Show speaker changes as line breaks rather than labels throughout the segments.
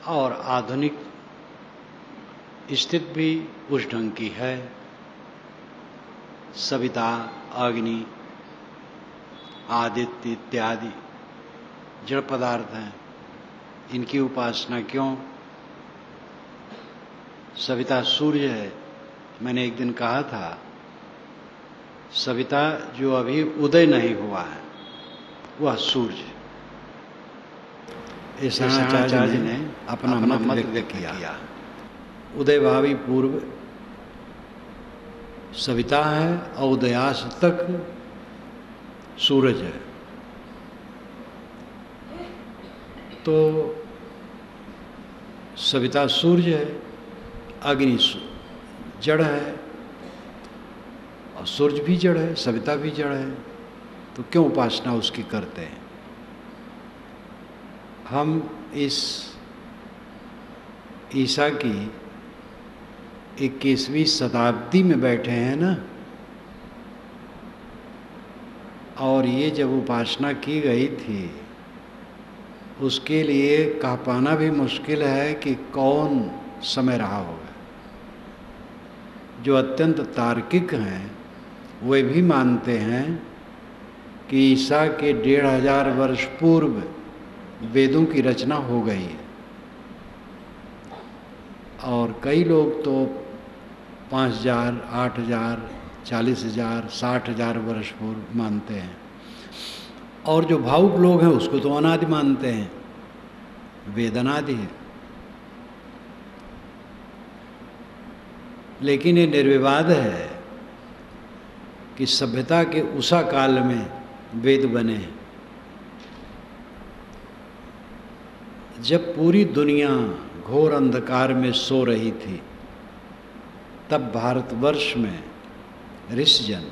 और आधुनिक स्थिति भी उस ढंग की है। सविता, अग्नि, आदित्य इत्यादि जड़ पदार्थ हैं, इनकी उपासना क्यों? सविता सूर्य है। मैंने एक दिन कहा था, सविता जो अभी उदय नहीं हुआ है वह सूर्य। इस आचार्य ने अपना मत व्यक्त किया। उदय भावी पूर्व सविता है और उदयास्त तक सूरज है। तो सविता सूर्य है, अग्नि जड़ है और सूर्य भी जड़ है, सविता भी जड़ है। तो क्यों उपासना उसकी करते हैं? हम इस ईसा की 21वीं शताब्दी में बैठे हैं ना, और ये जब उपासना की गई थी उसके लिए कह पाना भी मुश्किल है कि कौन समय रहा होगा। जो अत्यंत तार्किक हैं वे भी मानते हैं कि ईसा के 1500 वर्ष पूर्व वेदों की रचना हो गई है, और कई लोग तो 5000, 8000, 40,000, 60,000 वर्ष पूर्व मानते हैं। और जो भावुक लोग हैं उसको तो अनादि मानते हैं, वेद अनादि है। लेकिन ये निर्विवाद है कि सभ्यता के उषा काल में वेद बने। जब पूरी दुनिया घोर अंधकार में सो रही थी, तब भारतवर्ष में ऋषिजन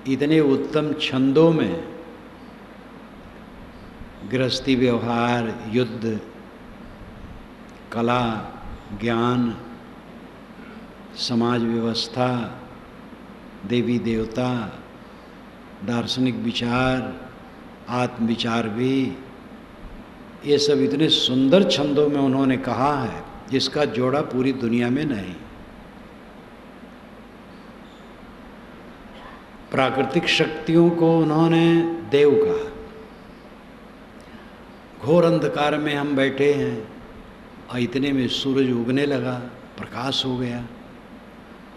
इतने उत्तम छंदों में गृहस्थी व्यवहार, युद्ध, कला, ज्ञान, समाज व्यवस्था, देवी देवता, दार्शनिक विचार, आत्मविचार भी, ये सब इतने सुंदर छंदों में उन्होंने कहा है जिसका जोड़ा पूरी दुनिया में नहीं। प्राकृतिक शक्तियों को उन्होंने देव कहा। घोर अंधकार में हम बैठे हैं और इतने में सूरज उगने लगा, प्रकाश हो गया,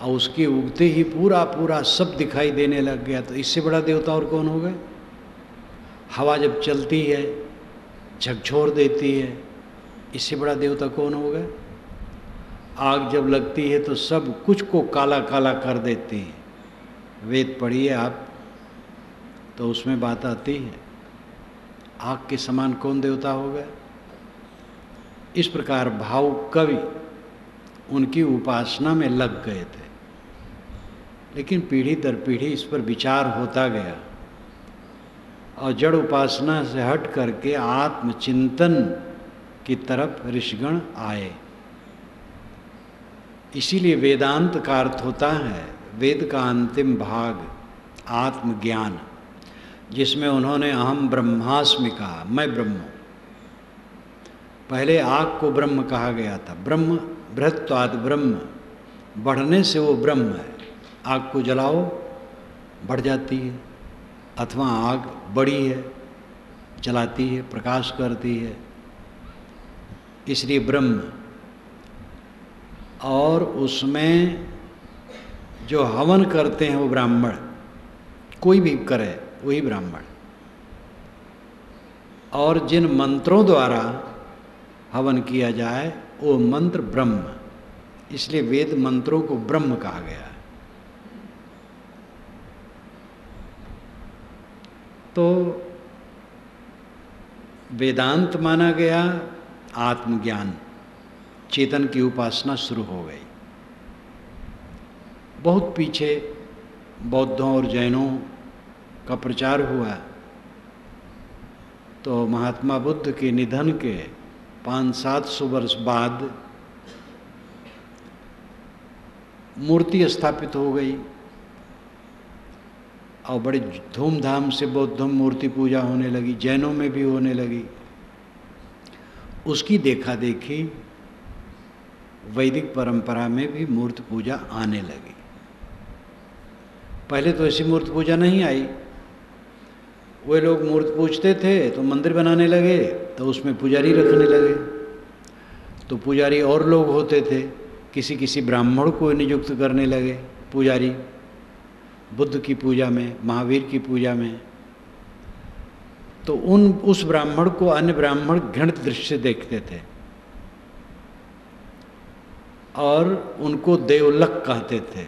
और उसके उगते ही पूरा पूरा सब दिखाई देने लग गया। तो इससे बड़ा देवता और कौन होगा? हवा जब चलती है झकझोर देती है, इससे बड़ा देवता कौन होगा? आग जब लगती है तो सब कुछ को काला काला कर देती है। वेद पढ़िए आप तो उसमें बात आती है, आग के समान कौन देवता होगा? इस प्रकार भाव कवि उनकी उपासना में लग गए थे। लेकिन पीढ़ी दर पीढ़ी इस पर विचार होता गया और जड़ उपासना से हट करके आत्मचिंतन की तरफ ऋषिगण आए। इसीलिए वेदांत का अर्थ होता है वेद का अंतिम भाग आत्मज्ञान, जिसमें उन्होंने अहम ब्रह्मास्मि कहा, मैं ब्रह्म हूँ। पहले आग को ब्रह्म कहा गया था, ब्रह्म बृहत्वाद ब्रह्म, बढ़ने से वो ब्रह्म है। आग को जलाओ बढ़ जाती है, अथवा आग बड़ी है, जलाती है, प्रकाश करती है, इसलिए ब्रह्म। और उसमें जो हवन करते हैं वो ब्राह्मण, कोई भी करे वही ब्राह्मण। और जिन मंत्रों द्वारा हवन किया जाए वो मंत्र ब्रह्म, इसलिए वेद मंत्रों को ब्रह्म कहा गया है। तो वेदांत माना गया आत्मज्ञान, चेतन की उपासना शुरू हो गई। बहुत पीछे बौद्धों और जैनों का प्रचार हुआ तो महात्मा बुद्ध के निधन के 500-700 वर्ष बाद मूर्ति स्थापित हो गई और बड़े धूमधाम से बौद्धों मूर्ति पूजा होने लगी, जैनों में भी होने लगी। उसकी देखा देखी वैदिक परंपरा में भी मूर्ति पूजा आने लगी। पहले तो ऐसी मूर्ति पूजा नहीं आई। वे लोग मूर्ति पूजते थे तो मंदिर बनाने लगे, तो उसमें पुजारी रखने लगे। तो पुजारी और लोग होते थे, किसी किसी ब्राह्मण को नियुक्त करने लगे पुजारी, बुद्ध की पूजा में, महावीर की पूजा में। तो उस ब्राह्मण को अन्य ब्राह्मण घृणित दृष्टि से देखते थे और उनको देवलक कहते थे।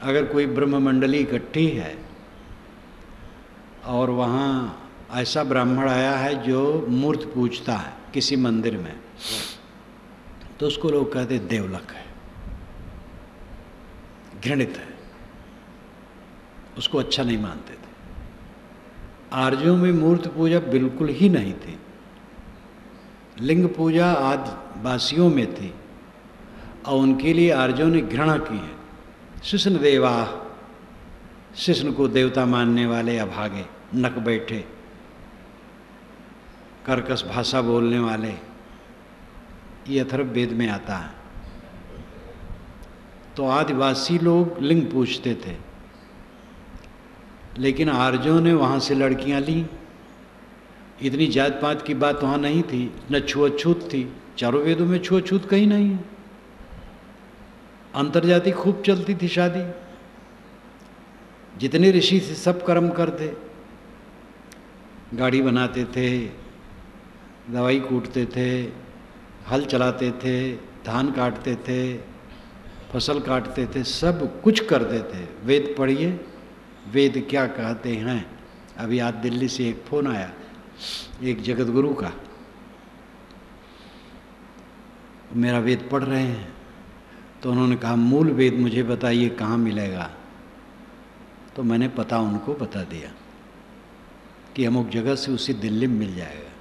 अगर कोई ब्रह्म मंडली इकट्ठी है और वहाँ ऐसा ब्राह्मण आया है जो मूर्ति पूजता है किसी मंदिर में, तो उसको लोग कहते देवलक है, घृणित है, उसको अच्छा नहीं मानते थे। आर्यों में मूर्ति पूजा बिल्कुल ही नहीं थी। लिंग पूजा आदिवासियों में थी और उनके लिए आर्यों ने घृणा की है। शिष्ण देवा, शिष्ण को देवता मानने वाले अभागे, नक बैठे, कर्कश भाषा बोलने वाले, ये अथर्ववेद में आता है। तो आदिवासी लोग लिंग पूजते थे, लेकिन आर्यों ने वहाँ से लड़कियाँ ली। इतनी जात पात की बात वहाँ नहीं थी, न छुआछूत थी। चारों वेदों में छुआछूत कहीं नहीं है। अंतर्जाति खूब चलती थी शादी। जितने ऋषि थे सब कर्म करते, गाड़ी बनाते थे, दवाई कूटते थे, हल चलाते थे, धान काटते थे, फसल काटते थे, सब कुछ करते थे। वेद पढ़िए, वेद क्या कहते हैं। अभी आज दिल्ली से एक फ़ोन आया एक जगत गुरु का, मेरा वेद पढ़ रहे हैं, तो उन्होंने कहा मूल वेद मुझे बताइए कहाँ मिलेगा। तो मैंने पता उनको बता दिया कि अमुक जगह से उसी दिल्ली में मिल जाएगा।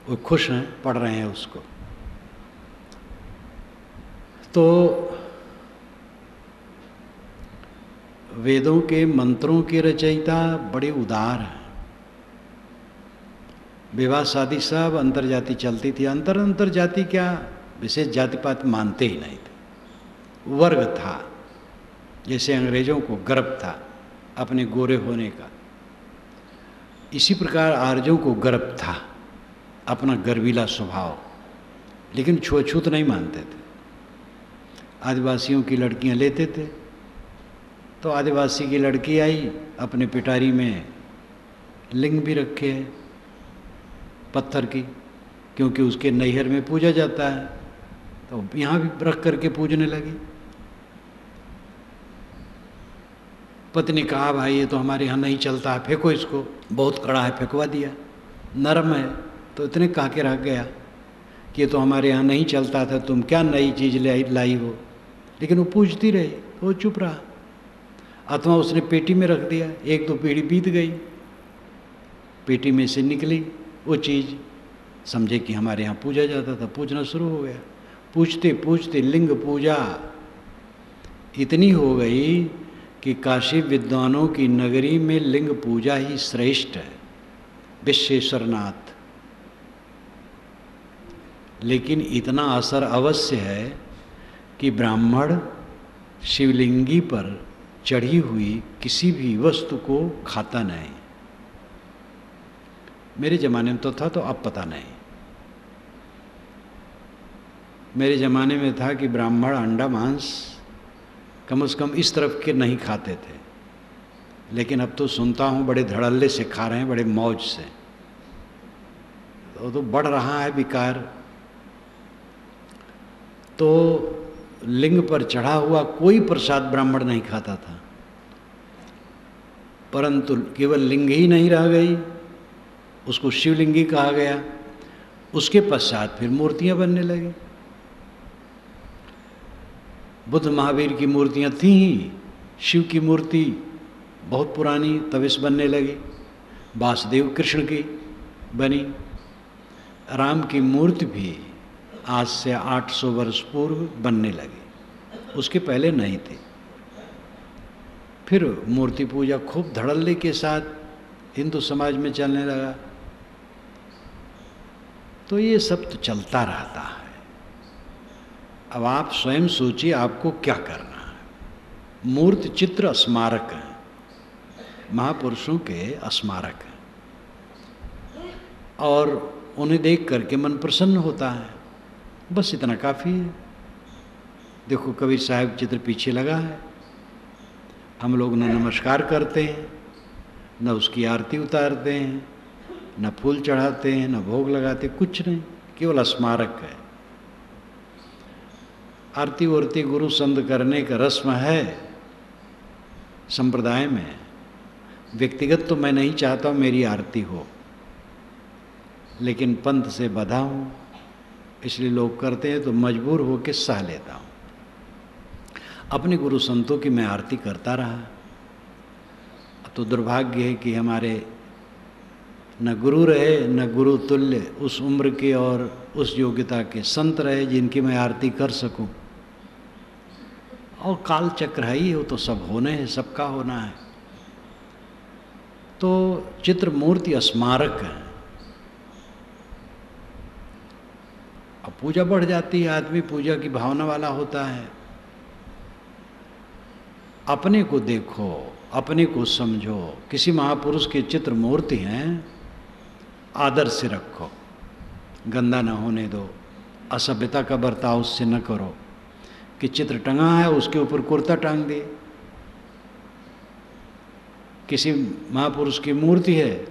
वो खुश हैं, पढ़ रहे हैं उसको। तो वेदों के मंत्रों के रचयिता बड़े उदार हैं। विवाह शादी सब अंतर्जाति चलती थी। अंतर्जाति क्या, विशेष जाति पात मानते ही नहीं थे। वर्ग था, जैसे अंग्रेजों को गर्व था अपने गोरे होने का, इसी प्रकार आर्यों को गर्व था अपना गर्वीला स्वभाव, लेकिन छुआछूत नहीं मानते थे। आदिवासियों की लड़कियां लेते थे। तो आदिवासी की लड़की आई, अपने पिटारी में लिंग भी रखे है पत्थर की, क्योंकि उसके नैहर में पूजा जाता है, तो यहाँ भी रख करके पूजने लगी। पत्नी कहा भाई ये तो हमारे यहाँ नहीं चलता है, फेंको इसको, बहुत कड़ा है, फेंकवा दिया। नरम है तो इतने कह के रख गया कि ये तो हमारे यहाँ नहीं चलता था, तुम क्या नई चीज़ लाई हो। लेकिन वो पूछती रही, तो वो चुप रहा। अथवा उसने पेटी में रख दिया, एक दो पीढ़ी बीत गई, पेटी में से निकली वो चीज़, समझे कि हमारे यहाँ पूजा जाता था, पूजना शुरू हो गया। पूछते पूछते लिंग पूजा इतनी हो गई कि काशी विद्वानों की नगरी में लिंग पूजा ही श्रेष्ठ है, विश्वेश्वरनाथ। लेकिन इतना असर अवश्य है कि ब्राह्मण शिवलिंगी पर चढ़ी हुई किसी भी वस्तु को खाता नहीं। मेरे ज़माने में तो था, तो अब पता नहीं। मेरे ज़माने में था कि ब्राह्मण अंडा मांस कम से कम इस तरफ के नहीं खाते थे, लेकिन अब तो सुनता हूँ बड़े धड़ल्ले से खा रहे हैं, बड़े मौज से। तो बढ़ रहा है विकार। तो लिंग पर चढ़ा हुआ कोई प्रसाद ब्राह्मण नहीं खाता था, परंतु केवल लिंग ही नहीं रह गई, उसको शिवलिंगी कहा गया। उसके पश्चात फिर मूर्तियां बनने लगी। बुद्ध महावीर की मूर्तियां थी ही, शिव की मूर्ति बहुत पुरानी तविश बनने लगी, वासुदेव कृष्ण की बनी, राम की मूर्ति भी आज से 800 वर्ष पूर्व बनने लगी, उसके पहले नहीं थी। फिर मूर्ति पूजा खूब धड़ल्ले के साथ हिंदू समाज में चलने लगा। तो ये सब तो चलता रहता है। अब आप स्वयं सोचिए आपको क्या करना है। मूर्ति चित्र स्मारक है, महापुरुषों के स्मारक है, और उन्हें देख करके मन प्रसन्न होता है, बस इतना काफ़ी है। देखो कबीर साहब चित्र पीछे लगा है, हम लोग न नमस्कार करते हैं, न उसकी आरती उतारते हैं, न फूल चढ़ाते हैं, न भोग लगाते, कुछ नहीं, केवल स्मारक है। आरती वारती गुरु संत करने का रस्म है संप्रदाय में। व्यक्तिगत तो मैं नहीं चाहता हूँ मेरी आरती हो, लेकिन पंथ से बधा हूँ, इसलिए लोग करते हैं तो मजबूर होकर सह लेता हूँ। अपने गुरु संतों की मैं आरती करता रहा, तो दुर्भाग्य है कि हमारे न गुरु रहे न गुरु तुल्य उस उम्र के और उस योग्यता के संत रहे जिनकी मैं आरती कर सकूं। और काल चक्र है ही, वो तो सब होने हैं, सबका होना है। तो चित्र मूर्ति स्मारक है। अब पूजा बढ़ जाती है, आदमी पूजा की भावना वाला होता है। अपने को देखो, अपने को समझो। किसी महापुरुष के चित्र मूर्ति हैं, आदर से रखो, गंदा ना होने दो, असभ्यता का बर्ताव उससे न करो कि चित्र टंगा है उसके ऊपर कुर्ता टांग दे। किसी महापुरुष की मूर्ति है,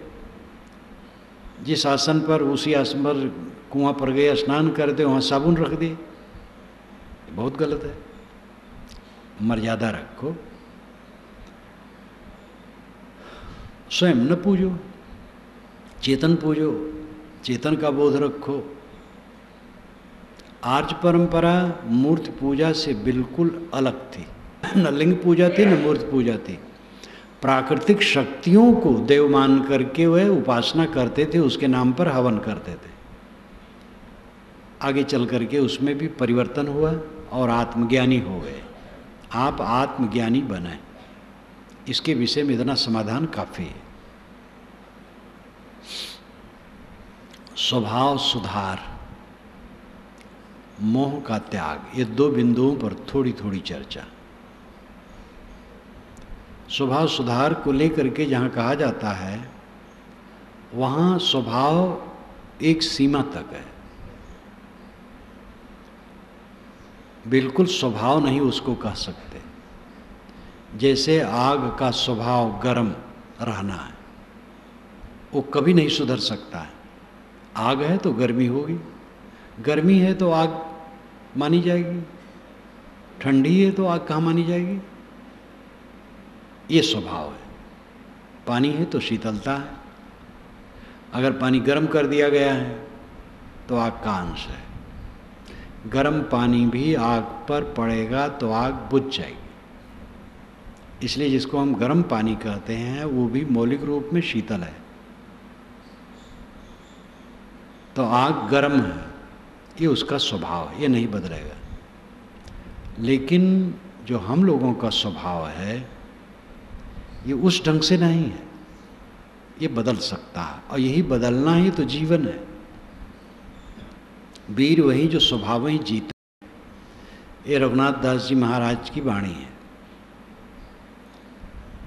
जिस आसन पर उसी आसन पर कुआं पर गए स्नान कर दे, वहाँ साबुन रख दे, बहुत गलत है। मर्यादा रखो, स्वयं न पूजो, चेतन पूजो, चेतन का बोध रखो। आर्य परंपरा मूर्ति पूजा से बिल्कुल अलग थी। न लिंग पूजा थी न मूर्ति पूजा थी। प्राकृतिक शक्तियों को देव मान करके वह उपासना करते थे, उसके नाम पर हवन करते थे। आगे चल करके उसमें भी परिवर्तन हुआ और आत्मज्ञानी हो गए। आप आत्मज्ञानी बने, इसके विषय में इतना समाधान काफ़ी है। स्वभाव सुधार, मोह का त्याग, ये दो बिंदुओं पर थोड़ी थोड़ी चर्चा। स्वभाव सुधार को लेकर के जहाँ कहा जाता है, वहाँ स्वभाव एक सीमा तक है। बिल्कुल स्वभाव नहीं उसको कह सकते। जैसे आग का स्वभाव गर्म रहना है, वो कभी नहीं सुधर सकता है। आग है तो गर्मी होगी, गर्मी है तो आग मानी जाएगी, ठंडी है तो आग कहाँ मानी जाएगी? ये स्वभाव है। पानी है तो शीतलता है। अगर पानी गर्म कर दिया गया है तो आग का अंश है। गर्म पानी भी आग पर पड़ेगा तो आग बुझ जाएगी। इसलिए जिसको हम गर्म पानी कहते हैं वो भी मौलिक रूप में शीतल है। तो आग गर्म है, ये उसका स्वभाव है, ये नहीं बदलेगा। लेकिन जो हम लोगों का स्वभाव है ये उस ढंग से नहीं है, ये बदल सकता है, और यही बदलना ही तो जीवन है। वीर वही जो स्वभाव ही जीते। ये रघुनाथ दास जी महाराज की वाणी है।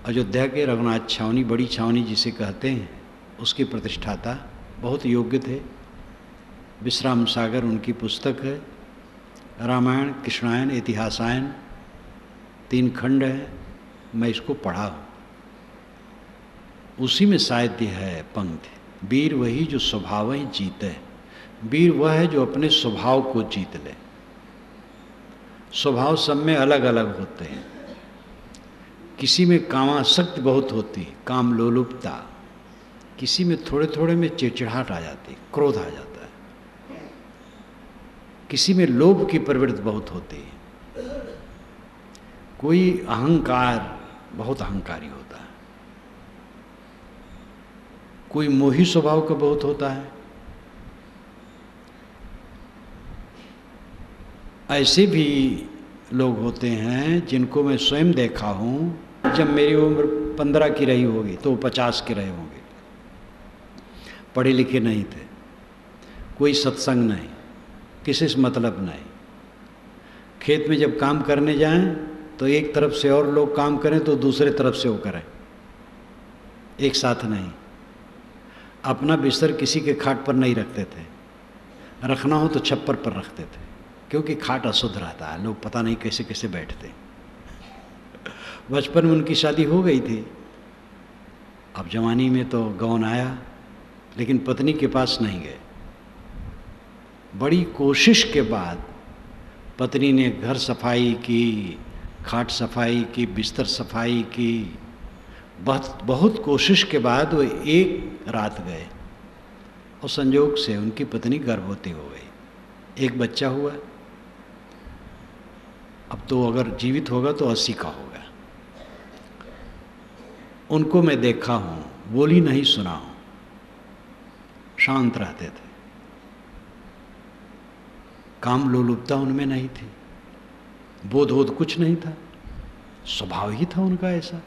अयोध्या के रघुनाथ छावनी, बड़ी छावनी जिसे कहते हैं, उसके प्रतिष्ठाता बहुत योग्य थे। विश्राम सागर उनकी पुस्तक है। रामायण, कृष्णायन, इतिहासायन 3 खंड है। मैं इसको पढ़ा हूँ, उसी में शायद यह है पंक्ति, वीर वही जो स्वभाव ही जीते। वीर वह है जो अपने स्वभाव को जीत ले। स्वभाव सब में अलग अलग होते हैं। किसी में कामासक्ति बहुत होती है, काम लोलुपता। किसी में थोड़े थोड़े में चिड़चिड़ाहट आ जाती है, क्रोध आ जाता है। किसी में लोभ की प्रवृत्ति बहुत होती है। कोई अहंकार, बहुत अहंकारी होता है। कोई मोही स्वभाव का बहुत होता है। ऐसे भी लोग होते हैं जिनको मैं स्वयं देखा हूँ। जब मेरी उम्र 15 की रही होगी तो 50 के रहे होंगे, पढ़े लिखे नहीं थे। कोई सत्संग नहीं, किसी से मतलब नहीं। खेत में जब काम करने जाएं तो एक तरफ से और लोग काम करें तो दूसरे तरफ से वो करें, एक साथ नहीं। अपना बिस्तर किसी के खाट पर नहीं रखते थे, रखना हो तो छप्पर पर रखते थे, क्योंकि खाट अशुद्ध रहता है, लोग पता नहीं कैसे कैसे बैठते। बचपन में उनकी शादी हो गई थी, अब जवानी में तो गौन आया, लेकिन पत्नी के पास नहीं गए। बड़ी कोशिश के बाद पत्नी ने घर सफाई की, खाट सफाई की, बिस्तर सफाई की, बहुत कोशिश के बाद वो एक रात गए और संयोग से उनकी पत्नी गर्भवती हो गई, एक बच्चा हुआ। अब तो अगर जीवित होगा तो 80 का होगा। उनको मैं देखा हूँ, बोली नहीं सुना हूँ, शांत रहते थे, काम लोलुपता उनमें नहीं थी, बोध कुछ नहीं था, स्वभाव ही था उनका ऐसा।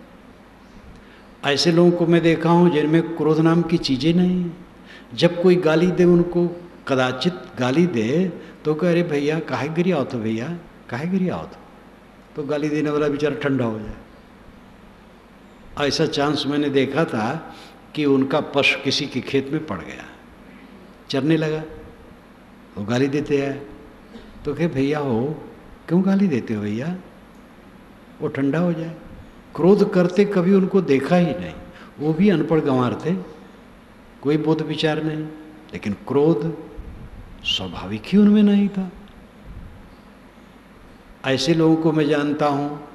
ऐसे लोगों को मैं देखा हूँ जिनमें क्रोध नाम की चीज़ें नहीं हैं। जब कोई गाली दे उनको, कदाचित गाली दे तो कह अरे भैया काहे गिरी आओ, तो भैया काहे गिरी आओ, तो गाली देने वाला बेचारा ठंडा हो जाए। ऐसा चांस मैंने देखा था कि उनका पशु किसी के खेत में पड़ गया, चरने लगा, वो गाली देते हैं तो कहे भैया हो क्यों गाली देते हो भैया, वो ठंडा हो जाए। क्रोध करते कभी उनको देखा ही नहीं, वो भी अनपढ़ गंवार थे, कोई बोध विचार नहीं, लेकिन क्रोध स्वाभाविक ही उनमें नहीं था। ऐसे लोगों को मैं जानता हूँ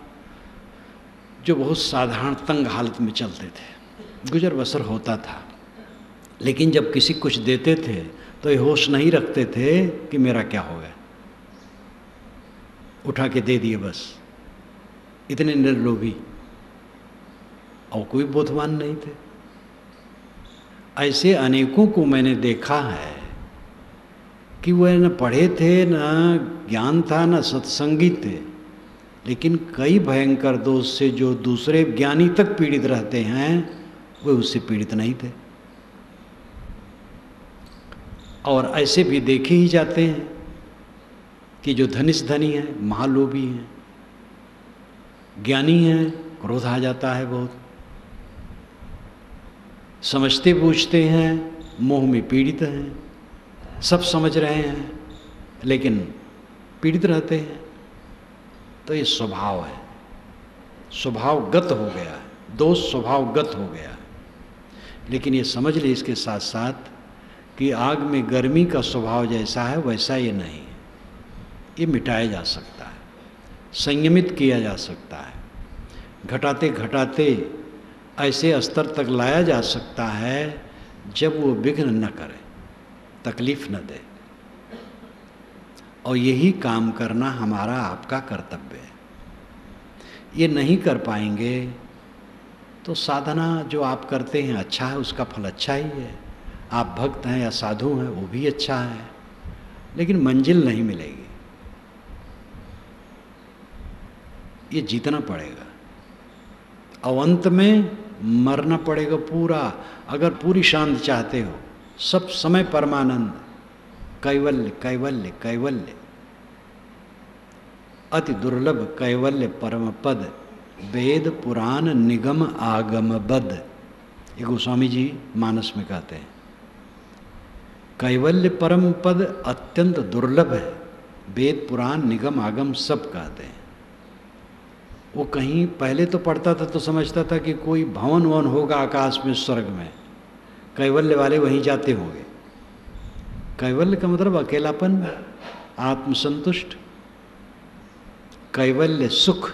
जो बहुत साधारण तंग हालत में चलते थे, गुजर बसर होता था, लेकिन जब किसी कुछ देते थे तो ये होश नहीं रखते थे कि मेरा क्या होगा, उठा के दे दिए बस, इतने निर्लोभी, और कोई बोधवान नहीं थे। ऐसे अनेकों को मैंने देखा है कि वह न पढ़े थे, न ज्ञान था, न सत्संगी थे, लेकिन कई भयंकर दोष से जो दूसरे ज्ञानी तक पीड़ित रहते हैं वे उससे पीड़ित नहीं थे। और ऐसे भी देखे ही जाते हैं कि जो धनिष्ठ धनी है, महालोभी हैं, ज्ञानी हैं, क्रोध आ जाता है बहुत, समझते बूझते हैं, मोह में पीड़ित हैं, सब समझ रहे हैं लेकिन पीड़ित रहते हैं। तो ये स्वभाव है, स्वभावगत हो गया है, दोष स्वभावगत हो गया है। लेकिन ये समझ ले इसके साथ साथ कि आग में गर्मी का स्वभाव जैसा है वैसा ये नहीं है, ये मिटाया जा सकता है, संयमित किया जा सकता है, घटाते घटाते ऐसे स्तर तक लाया जा सकता है जब वो विघ्न न करे, तकलीफ न दे। और यही काम करना हमारा आपका कर्तव्य है। ये नहीं कर पाएंगे तो साधना जो आप करते हैं अच्छा है, उसका फल अच्छा ही है, आप भक्त हैं या साधु हैं वो भी अच्छा है, लेकिन मंजिल नहीं मिलेगी, ये जीतना पड़ेगा और अंत में मरना पड़ेगा पूरा। अगर पूरी शांति चाहते हो, सब समय परमानंद, कैवल्य कैवल्य कैवल्य, अति दुर्लभ कैवल्य परम पद, वेद पुराण निगम आगम बद, ये गोस्वामी जी मानस में कहते हैं। कैवल्य परम पद अत्यंत दुर्लभ है, वेद पुराण निगम आगम सब कहते हैं। वो कहीं पहले तो पढ़ता था तो समझता था कि कोई भवन वन होगा आकाश में, स्वर्ग में, कैवल्य वाले वहीं जाते होंगे। कैवल्य का मतलब अकेलापन, आत्मसंतुष्ट, कैवल्य सुख,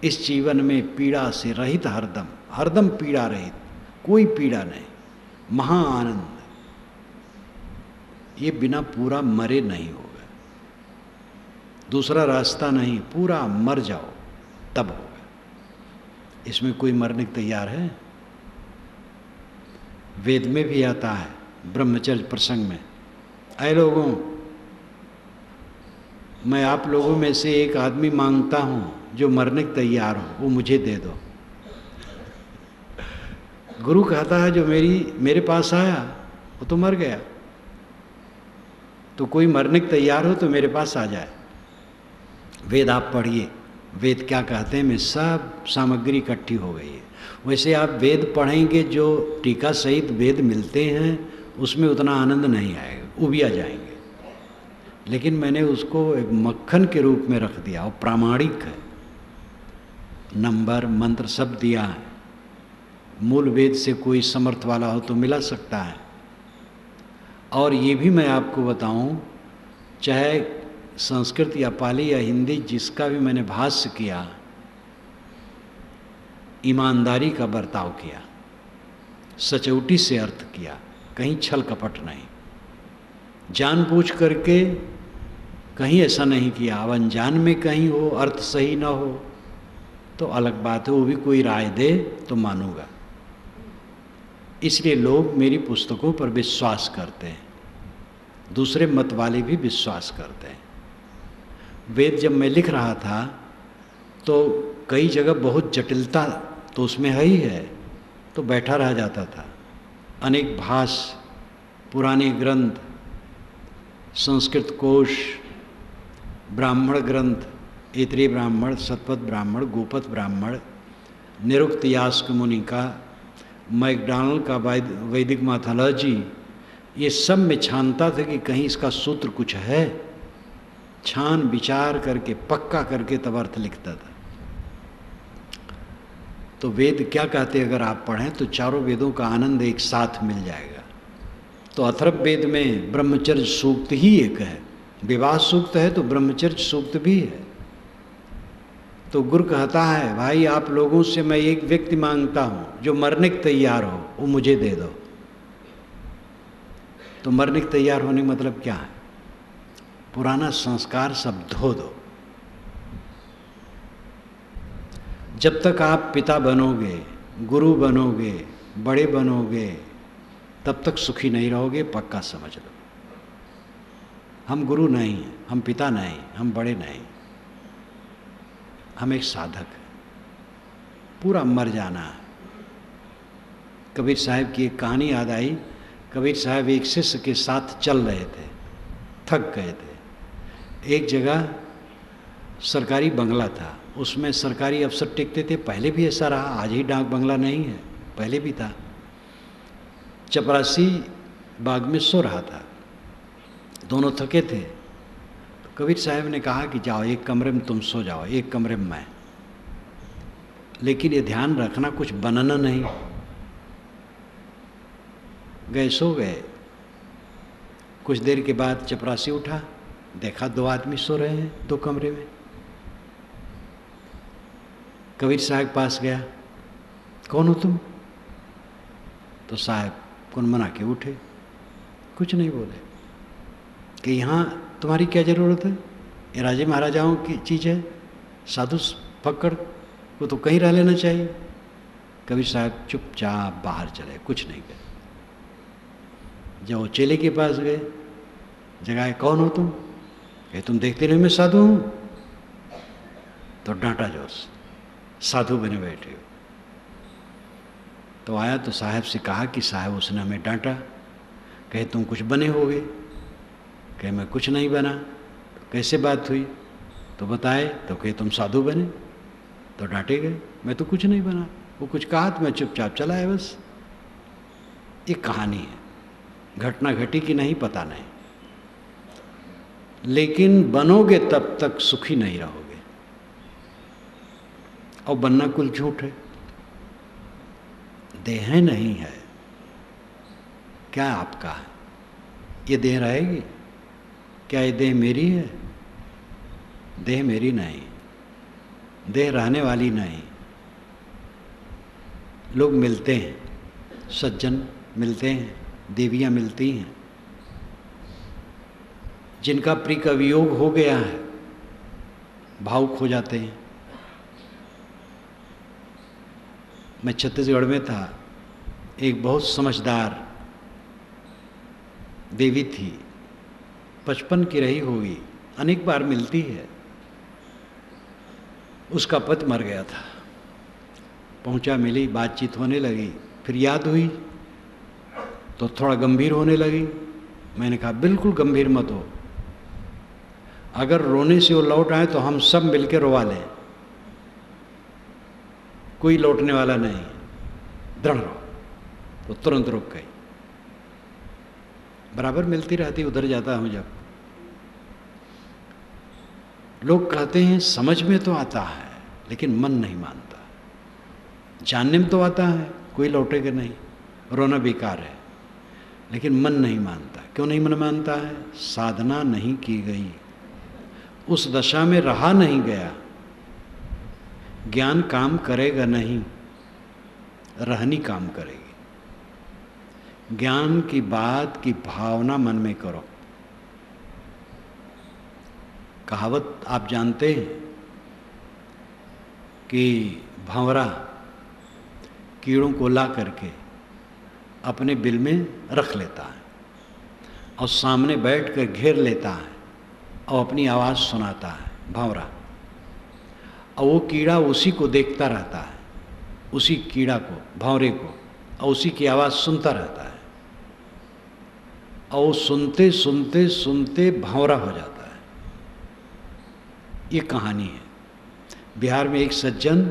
इस जीवन में पीड़ा से रहित, हरदम हरदम पीड़ा रहित, कोई पीड़ा नहीं, महा आनंद, ये बिना पूरा मरे नहीं होगा, दूसरा रास्ता नहीं, पूरा मर जाओ तब होगा। इसमें कोई मरने को तैयार है? वेद में भी आता है ब्रह्मचर्य प्रसंग में, ऐ लोगों, मैं आप लोगों में से एक आदमी मांगता हूँ जो मरने को तैयार हो, वो मुझे दे दो। गुरु कहता है जो मेरे पास आया वो तो मर गया, तो कोई मरने को तैयार हो तो मेरे पास आ जाए। वेद आप पढ़िए, वेद क्या कहते हैं, में सब सामग्री इकट्ठी हो गई है। वैसे आप वेद पढ़ेंगे, जो टीका सहित वेद मिलते हैं उसमें उतना आनंद नहीं आएगा, उबिया जाएंगे। लेकिन मैंने उसको एक मक्खन के रूप में रख दिया और प्रामाणिक है, नंबर मंत्र सब दिया है। मूल वेद से कोई समर्थ वाला हो तो मिला सकता है। और ये भी मैं आपको बताऊं, चाहे संस्कृत या पाली या हिंदी जिसका भी मैंने भाष्य किया, ईमानदारी का बर्ताव किया, सचौटी से अर्थ किया, कहीं छल कपट नहीं, जानबूझ करके कहीं ऐसा नहीं किया। अब अनजान में कहीं हो, अर्थ सही ना हो तो अलग बात है, वो भी कोई राय दे तो मानूंगा। इसलिए लोग मेरी पुस्तकों पर विश्वास करते हैं, दूसरे मत वाले भी विश्वास करते हैं। वेद जब मैं लिख रहा था तो कई जगह बहुत जटिलता तो उसमें है ही है, तो बैठा रह जाता था। अनेक भाष्य, पुराने ग्रंथ, संस्कृत कोश, ब्राह्मण ग्रंथ, ऐतरेय ब्राह्मण, शतपथ ब्राह्मण, गोपथ ब्राह्मण, निरुक्त यास्क मुनि का, मैकडॉनल्ड का वैदिक मैथोलॉजी, ये सब में छानता था कि कहीं इसका सूत्र कुछ है। छान विचार करके पक्का करके तब अर्थ लिखता था। तो वेद क्या कहते हैं, अगर आप पढ़ें तो चारों वेदों का आनंद एक साथ मिल जाएगा। तो अथर्व वेद में ब्रह्मचर्य सूक्त ही एक है, विवाह सूक्त है तो ब्रह्मचर्य सूक्त भी है। तो गुरु कहता है, भाई आप लोगों से मैं एक व्यक्ति मांगता हूँ जो मरने को तैयार हो, वो मुझे दे दो। तो मरने को तैयार होने का मतलब क्या है, पुराना संस्कार सब धो दो। जब तक आप पिता बनोगे, गुरु बनोगे, बड़े बनोगे, तब तक सुखी नहीं रहोगे, पक्का समझ लो। हम गुरु नहीं हैं, हम पिता नहीं, हम बड़े नहीं, हम एक साधक हैं, पूरा मर जाना है। कबीर साहब की एक कहानी याद आई। कबीर साहब एक शिष्य के साथ चल रहे थे, थक गए थे। एक जगह सरकारी बंगला था, उसमें सरकारी अफसर टिकते थे। पहले भी ऐसा रहा, आज ही डाक बंगला नहीं है, पहले भी था। चपरासी बाग में सो रहा था, दोनों थके थे। तो कबीर साहब ने कहा कि जाओ एक कमरे में तुम सो जाओ, एक कमरे में मैं, लेकिन ये ध्यान रखना कुछ बनना नहीं। गए, सो गए। कुछ देर के बाद चपरासी उठा, देखा दो आदमी सो रहे हैं दो कमरे में। कबीर साहब पास गया, कौन हो तुम? तो साहब कौन मना के उठे, कुछ नहीं बोले कि यहाँ तुम्हारी क्या ज़रूरत है, ये राजे महाराजाओं की चीज़ है, साधु फक्कड़ को तो कहीं रह लेना चाहिए। कबीर साहब चुपचाप बाहर चले, कुछ नहीं गए। जब वो चेले के पास गए, जगाए, कौन हो तुम? कहे तुम देखते नहीं मैं साधु हूँ। तो डांटा जोर से, साधु बने बैठे हो। तो आया तो साहब से कहा कि साहब उसने हमें डांटा, कहे तुम कुछ बने होगे। कहे मैं कुछ नहीं बना। तो कैसे बात हुई? तो बताए। तो कहे तुम साधु बने। तो डांटे गए, मैं तो कुछ नहीं बना। वो कुछ कहा तो मैं चुपचाप चला है, बस। एक कहानी है, घटना घटी कि नहीं पता नहीं, लेकिन बनोगे तब तक सुखी नहीं रहोगे। और बनना कुल झूठ है, देह नहीं है। क्या आपका है? ये देह रहेगी क्या? ये देह मेरी है? देह मेरी नहीं, देह रहने वाली नहीं। लोग मिलते हैं, सज्जन मिलते हैं, देवियां मिलती हैं, जिनका प्रिय का वियोग हो गया है, भावुक हो जाते हैं। मैं छत्तीसगढ़ में था, एक बहुत समझदार देवी थी, 55 की रही होगी, अनेक बार मिलती है। उसका पति मर गया था, पहुंचा, मिली, बातचीत होने लगी, फिर याद हुई तो थोड़ा गंभीर होने लगी। मैंने कहा बिल्कुल गंभीर मत हो, अगर रोने से वो लौट आए तो हम सब मिलकर रोवा लें, कोई लौटने वाला नहीं, दृढ़ रहो। तो तुरंत रुक गई। बराबर मिलती रहती, उधर जाता हूं जब। लोग कहते हैं समझ में तो आता है लेकिन मन नहीं मानता, जानने में तो आता है कोई लौटेगा नहीं, रोना बेकार है, लेकिन मन नहीं मानता। क्यों नहीं मन मानता है? साधना नहीं की गई, उस दशा में रहा नहीं गया, ज्ञान काम करेगा नहीं, रहनी काम करेगी। ज्ञान की बात की भावना मन में करो। कहावत आप जानते हैं कि भंवरा कीड़ों को ला करके अपने बिल में रख लेता है और सामने बैठकर घेर लेता है और अपनी आवाज़ सुनाता है, भंवरा। और वो कीड़ा उसी को देखता रहता है, उसी कीड़ा को, भंवरे को, और उसी की आवाज़ सुनता रहता है। और वो सुनते सुनते सुनते भंवरा हो जाता है। ये कहानी है। बिहार में एक सज्जन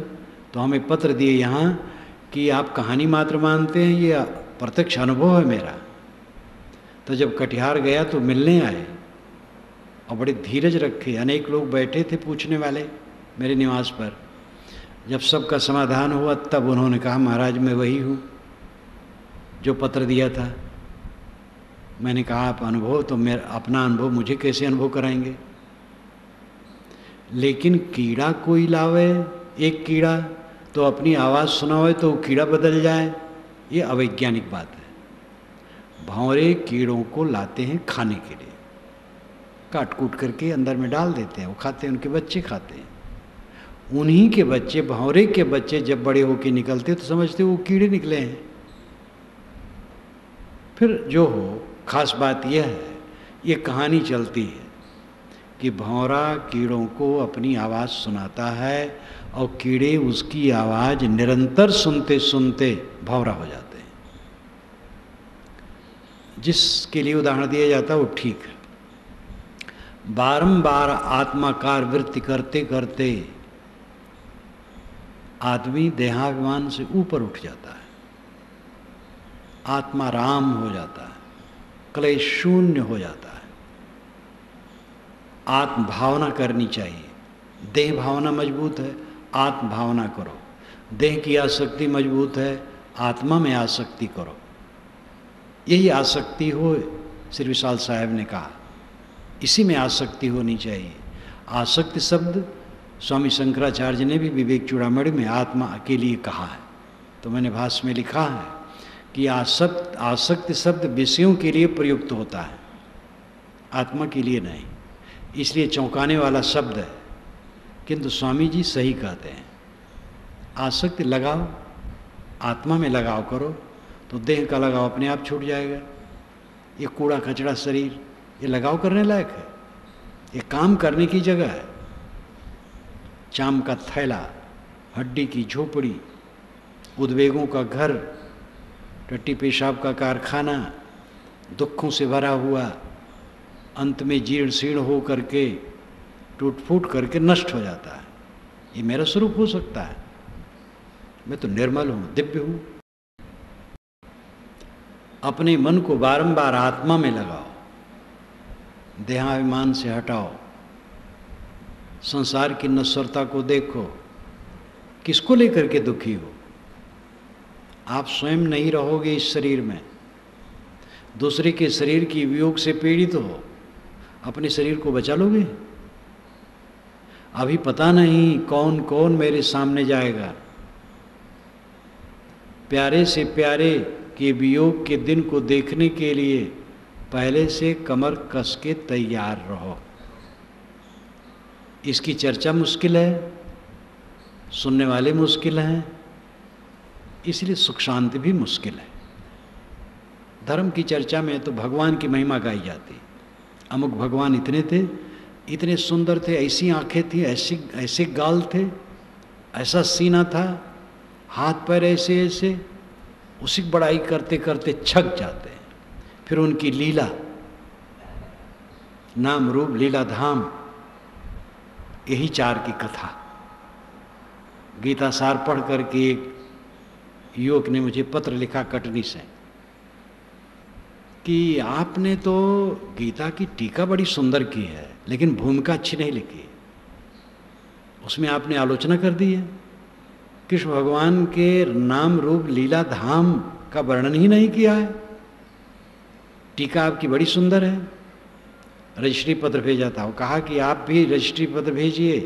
तो हमें पत्र दिए यहाँ कि आप कहानी मात्र मानते हैं, ये प्रत्यक्ष अनुभव है मेरा। तो जब कटिहार गया तो मिलने आए और बड़े धीरज रखे, अनेक लोग बैठे थे पूछने वाले मेरे निवास पर। जब सबका समाधान हुआ तब उन्होंने कहा महाराज मैं वही हूँ जो पत्र दिया था। मैंने कहा आप अनुभव तो मेरा अपना अनुभव मुझे कैसे अनुभव कराएंगे? लेकिन कीड़ा कोई लावे, एक कीड़ा तो अपनी आवाज़ सुनावे तो वो कीड़ा बदल जाए, ये अवैज्ञानिक बात है। भंवरे कीड़ों को लाते हैं खाने के लिए, काट कूट करके अंदर में डाल देते हैं, वो खाते हैं, उनके बच्चे खाते हैं। उन्हीं के बच्चे, भंवरे के बच्चे जब बड़े होके निकलते तो समझते वो कीड़े निकले हैं। फिर जो हो, खास बात यह है, ये कहानी चलती है कि भंवरा कीड़ों को अपनी आवाज़ सुनाता है और कीड़े उसकी आवाज़ निरंतर सुनते सुनते भंवरा हो जाते हैं। जिसके लिए उदाहरण दिया जाता है वो ठीक है। बारंबार आत्माकार वृत्ति करते करते आदमी देहाभिमान से ऊपर उठ जाता है, आत्मा राम हो जाता है, क्लेश शून्य हो जाता है। आत्म भावना करनी चाहिए। देह भावना मजबूत है, आत्म भावना करो। देह की आसक्ति मजबूत है, आत्मा में आसक्ति करो। यही आसक्ति हो, श्री विशाल साहब ने कहा, इसी में आसक्ति होनी चाहिए। आसक्ति शब्द स्वामी शंकराचार्य ने भी विवेक चूड़ामणि में आत्मा के लिए कहा है। तो मैंने भाष्य में लिखा है कि आसक्ति शब्द विषयों के लिए प्रयुक्त होता है, आत्मा के लिए नहीं। इसलिए चौंकाने वाला शब्द है, किंतु स्वामी जी सही कहते हैं। आसक्ति लगाओ, आत्मा में लगाव करो तो देह का लगाव अपने आप छूट जाएगा। ये कूड़ा कचड़ा शरीर ये लगाव करने लायक है, ये काम करने की जगह है। चाम का थैला, हड्डी की झोपड़ी, उद्वेगों का घर, टट्टी पेशाब का कारखाना, दुखों से भरा हुआ, अंत में जीर्ण शीर्ण हो करके टूट फूट करके नष्ट हो जाता है। ये मेरा स्वरूप हो सकता है? मैं तो निर्मल हूँ, दिव्य हूँ। अपने मन को बारंबार आत्मा में लगाओ, देहाभिमान से हटाओ, संसार की नश्वरता को देखो। किसको लेकर के दुखी हो? आप स्वयं नहीं रहोगे इस शरीर में, दूसरे के शरीर की वियोग से पीड़ित हो, अपने शरीर को बचा लोगे? अभी पता नहीं कौन कौन मेरे सामने जाएगा। प्यारे से प्यारे के वियोग के दिन को देखने के लिए पहले से कमर कस के तैयार रहो। इसकी चर्चा मुश्किल है, सुनने वाले मुश्किल हैं, इसलिए सुख शांति भी मुश्किल है। धर्म की चर्चा में तो भगवान की महिमा गाई जाती। अमुक भगवान इतने थे, इतने सुंदर थे, ऐसी आंखें थी, ऐसे गाल थे, ऐसा सीना था, हाथ पैर ऐसे ऐसे, उसी बड़ाई करते करते छक जाते हैं। फिर उनकी लीला नाम रूप लीला धाम, यही 4 की कथा। गीता सार पढ़ करके एक युवक ने मुझे पत्र लिखा कटनी से कि आपने तो गीता की टीका बड़ी सुंदर की है, लेकिन भूमिका अच्छी नहीं लिखी, उसमें आपने आलोचना कर दी है। कृष्ण भगवान के नाम रूप लीला धाम का वर्णन ही नहीं किया है। टीका आपकी बड़ी सुंदर है। रजिस्ट्री पत्र भेजा था, वो कहा कि आप भी रजिस्ट्री पत्र भेजिए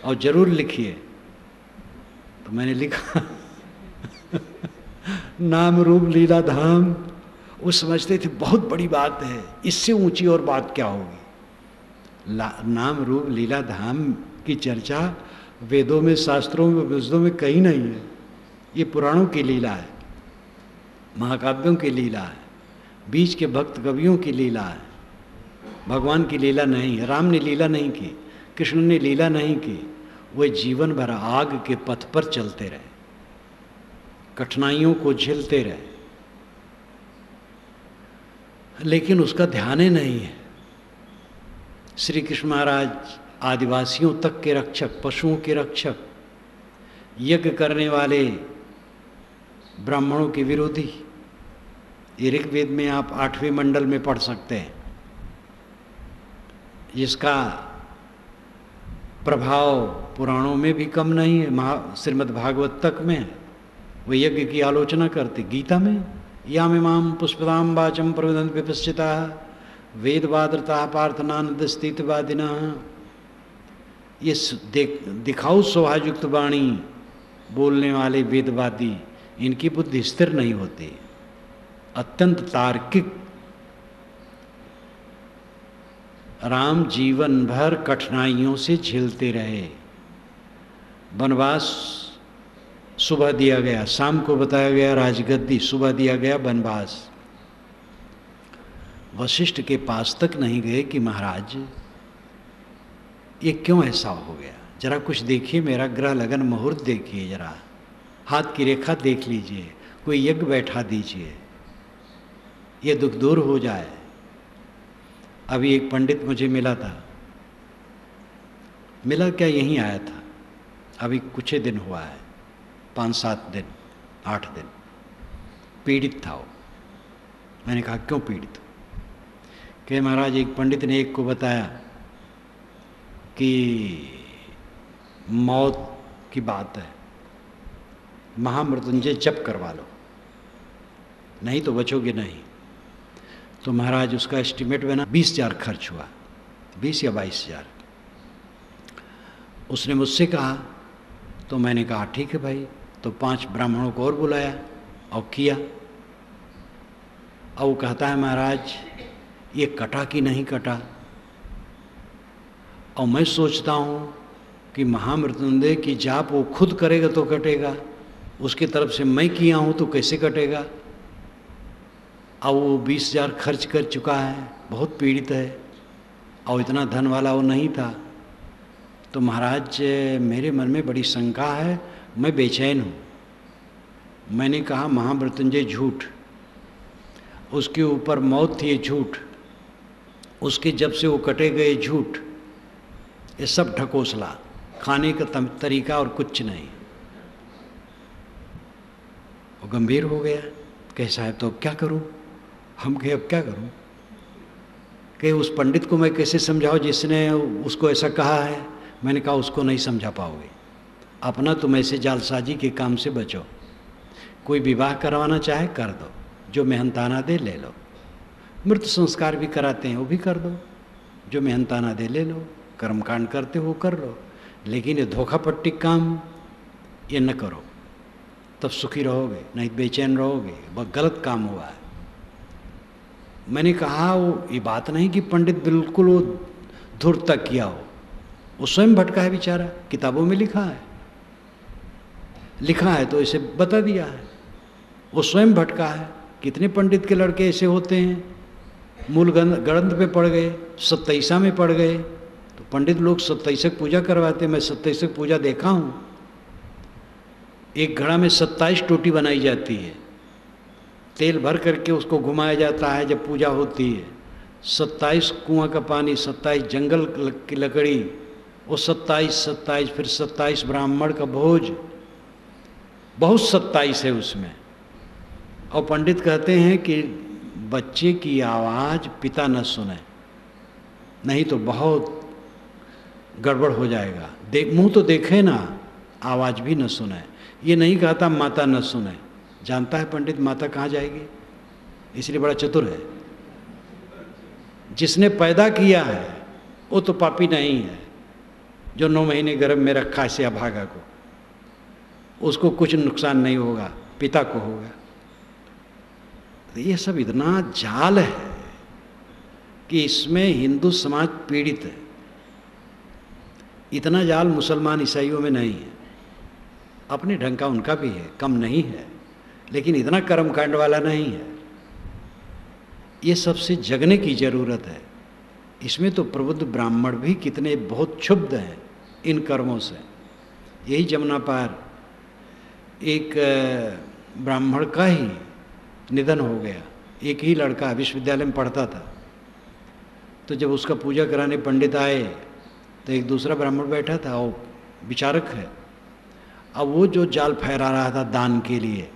और जरूर लिखिए। तो मैंने लिखा नाम रूप लीला धाम। वो समझते थे बहुत बड़ी बात है, इससे ऊंची और बात क्या होगी। नाम रूप लीला धाम की चर्चा वेदों में, शास्त्रों में, उपनिषदों में कहीं नहीं है। ये पुराणों की लीला है, महाकाव्यों की लीला है, बीच के भक्त कवियों की लीला है। भगवान की लीला नहीं है। राम ने लीला नहीं की, कृष्ण ने लीला नहीं की। वे जीवन भर आग के पथ पर चलते रहे, कठिनाइयों को झेलते रहे, लेकिन उसका ध्यान ही नहीं है। श्री कृष्ण महाराज आदिवासियों तक के रक्षक, पशुओं के रक्षक, यज्ञ करने वाले ब्राह्मणों के विरोधी। ये ऋग्वेद में आप 8वें मंडल में पढ़ सकते हैं, जिसका प्रभाव पुराणों में भी कम नहीं है। श्रीमद् भागवत तक में वो यज्ञ की आलोचना करते। गीता में याम इमाम पुष्पदाम वाचम प्रवदंत विपश्चिता वेदवादरता पार्थनानंद स्थितवादिना। ये दिखाऊ स्वभावयुक्त वाणी बोलने वाले वेदवादी, इनकी बुद्धि स्थिर नहीं होती, अत्यंत तार्किक। राम जीवन भर कठिनाइयों से झेलते रहे। वनवास सुबह दिया गया, शाम को बताया गया राजगद्दी, सुबह दिया गया वनवास। वशिष्ठ के पास तक नहीं गए कि महाराज ये क्यों ऐसा हो गया, जरा कुछ देखिए, मेरा ग्रह लगन मुहूर्त देखिए, जरा हाथ की रेखा देख लीजिए, कोई यज्ञ बैठा दीजिए, ये दुख दूर हो जाए। अभी एक पंडित मुझे मिला था, मिला क्या, यहीं आया था, अभी कुछ ही दिन हुआ है, 5-7 दिन, 8 दिन। पीड़ित था वो। मैंने कहा क्यों पीड़ित? कि महाराज एक पंडित ने एक को बताया कि मौत की बात है, महामृत्युंजय जप करवा लो, नहीं तो बचोगे नहीं। तो महाराज उसका एस्टिमेट बना, 20,000 खर्च हुआ, 20 या 22,000। उसने मुझसे कहा, तो मैंने कहा ठीक है भाई। तो 5 ब्राह्मणों को और बुलाया और किया। और वो कहता है महाराज ये कटा कि नहीं कटा। और मैं सोचता हूँ कि महामृत्युंजय की जाप वो खुद करेगा तो कटेगा, उसकी तरफ से मैं किया हूँ तो कैसे कटेगा। और वो 20,000 खर्च कर चुका है, बहुत पीड़ित है, और इतना धन वाला वो नहीं था। तो महाराज मेरे मन में बड़ी शंका है, मैं बेचैन हूँ। मैंने कहा महामृत्युंजय झूठ, उसके ऊपर मौत थी, झूठ, उसके जब से वो कटे गए झूठ, ये सब ढकोसला, खाने का तरीका और कुछ नहीं। वो गंभीर हो गया, कहे साहब तो अब क्या करूं? हम कहे अब क्या करूं? कहे उस पंडित को मैं कैसे समझाऊं जिसने उसको ऐसा कहा है। मैंने कहा उसको नहीं समझा पाओगे, अपना तुम ऐसे जालसाजी के काम से बचो। कोई विवाह करवाना चाहे कर दो, जो मेहनताना दे ले लो, मृत्यु संस्कार भी कराते हैं वो भी कर दो, जो मेहनताना दे ले लो, कर्मकांड करते हो कर लो, लेकिन ये धोखापट्टी काम ये न करो, तब सुखी रहोगे, नहीं बेचैन रहोगे, बहुत गलत काम हुआ है। मैंने कहा वो ये बात नहीं कि पंडित बिल्कुल वो धूर्त तक किया हो, वो स्वयं भटका है बेचारा, किताबों में लिखा है तो इसे बता दिया है, वो स्वयं भटका है। कितने पंडित के लड़के ऐसे होते हैं, मूल ग्रंथ पे पड़ गए, 27 में पड़ गए। तो पंडित लोग 27 पूजा करवाते, मैं 27 पूजा देखा हूँ। एक घड़ा में 27 टोटी बनाई जाती है, तेल भर करके उसको घुमाया जाता है जब पूजा होती है, 27 कुआं का पानी, 27 जंगल की लकड़ी, वो 27, फिर 27 ब्राह्मण का भोज, बहुत 27 है उसमें। और पंडित कहते हैं कि बच्चे की आवाज़ पिता न सुने, नहीं तो बहुत गड़बड़ हो जाएगा। मुंह तो देखे ना, आवाज़ भी न सुने। ये नहीं कहता माता न सुने, जानता है पंडित माता कहाँ जाएगी, इसलिए बड़ा चतुर है। जिसने पैदा किया है वो तो पापी नहीं है, जो 9 महीने गर्भ में रखा है से अभागा को, उसको कुछ नुकसान नहीं होगा, पिता को होगा। तो ये सब इतना जाल है कि इसमें हिंदू समाज पीड़ित है। इतना जाल मुसलमान ईसाइयों में नहीं है, अपने ढंग का उनका भी है, कम नहीं है, लेकिन इतना कर्मकांड वाला नहीं है। ये सबसे जगने की ज़रूरत है। इसमें तो प्रबुद्ध ब्राह्मण भी कितने बहुत क्षुब्ध हैं इन कर्मों से। यही जमुना पार एक ब्राह्मण का ही निधन हो गया, एक ही लड़का विश्वविद्यालय में पढ़ता था। तो जब उसका पूजा कराने पंडित आए तो एक दूसरा ब्राह्मण बैठा था, वो विचारक है। अब वो जो जाल फहरा रहा था दान के लिए,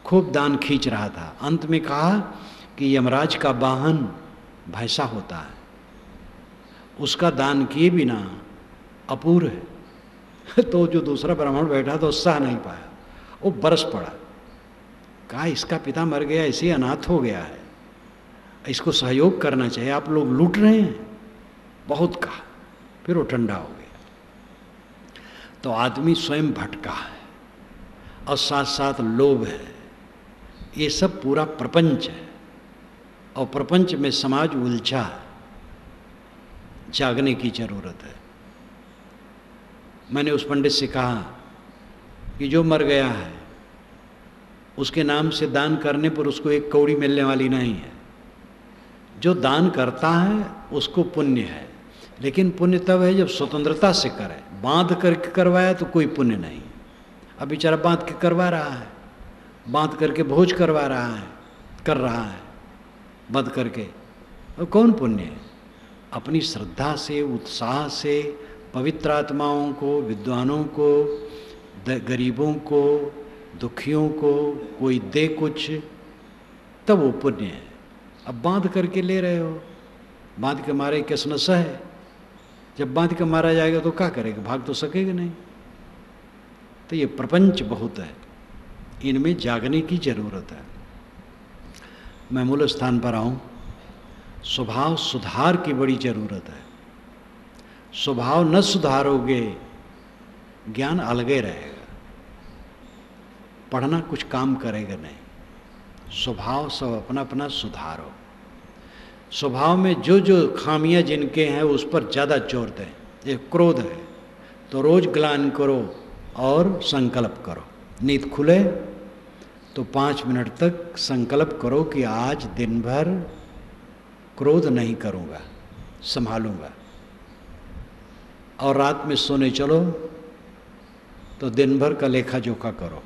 खूब दान खींच रहा था, अंत में कहा कि यमराज का वाहन भैंसा होता है, उसका दान किए बिना अपूर्ण है। तो जो दूसरा ब्राह्मण बैठा था सह नहीं पाया, वो बरस पड़ा, कहा इसका पिता मर गया, इसे अनाथ हो गया है, इसको सहयोग करना चाहिए, आप लोग लूट रहे हैं, बहुत कहा। फिर वो ठंडा हो गया। तो आदमी स्वयं भटका है और साथ साथ लोभ है, ये सब पूरा प्रपंच है। और प्रपंच में समाज उलझा है, जागने की जरूरत है। मैंने उस पंडित से कहा कि जो मर गया है उसके नाम से दान करने पर उसको एक कौड़ी मिलने वाली नहीं है। जो दान करता है उसको पुण्य है, लेकिन पुण्य तब है जब स्वतंत्रता से करे। बांध करके करवाया तो कोई पुण्य नहीं। अब बेचारा बांध के करवा रहा है, बांध करके भोज करवा रहा है, कर रहा है बंद करके, और कौन पुण्य है? अपनी श्रद्धा से, उत्साह से पवित्र आत्माओं को, विद्वानों को, गरीबों को, दुखियों को कोई दे कुछ, तब वो पुण्य है। अब बांध करके ले रहे हो, बांध के मारे किस न सहे, जब बांध के मारा जाएगा तो क्या करेगा, भाग तो सकेगा नहीं। तो ये प्रपंच बहुत है, इनमें जागने की जरूरत है। मैं मूल स्थान पर आऊं, स्वभाव सुधार की बड़ी जरूरत है। स्वभाव न सुधारोगे ज्ञान अलगे रहेगा, पढ़ना कुछ काम करेगा नहीं। स्वभाव सब अपना अपना सुधारो। स्वभाव में जो जो खामियां जिनके हैं उस पर ज़्यादा जोर दें। एक क्रोध है तो रोज ग्लानि करो और संकल्प करो। नींद खुले तो 5 मिनट तक संकल्प करो कि आज दिन भर क्रोध नहीं करूँगा, संभालूंगा। और रात में सोने चलो तो दिन भर का लेखा जोखा करो,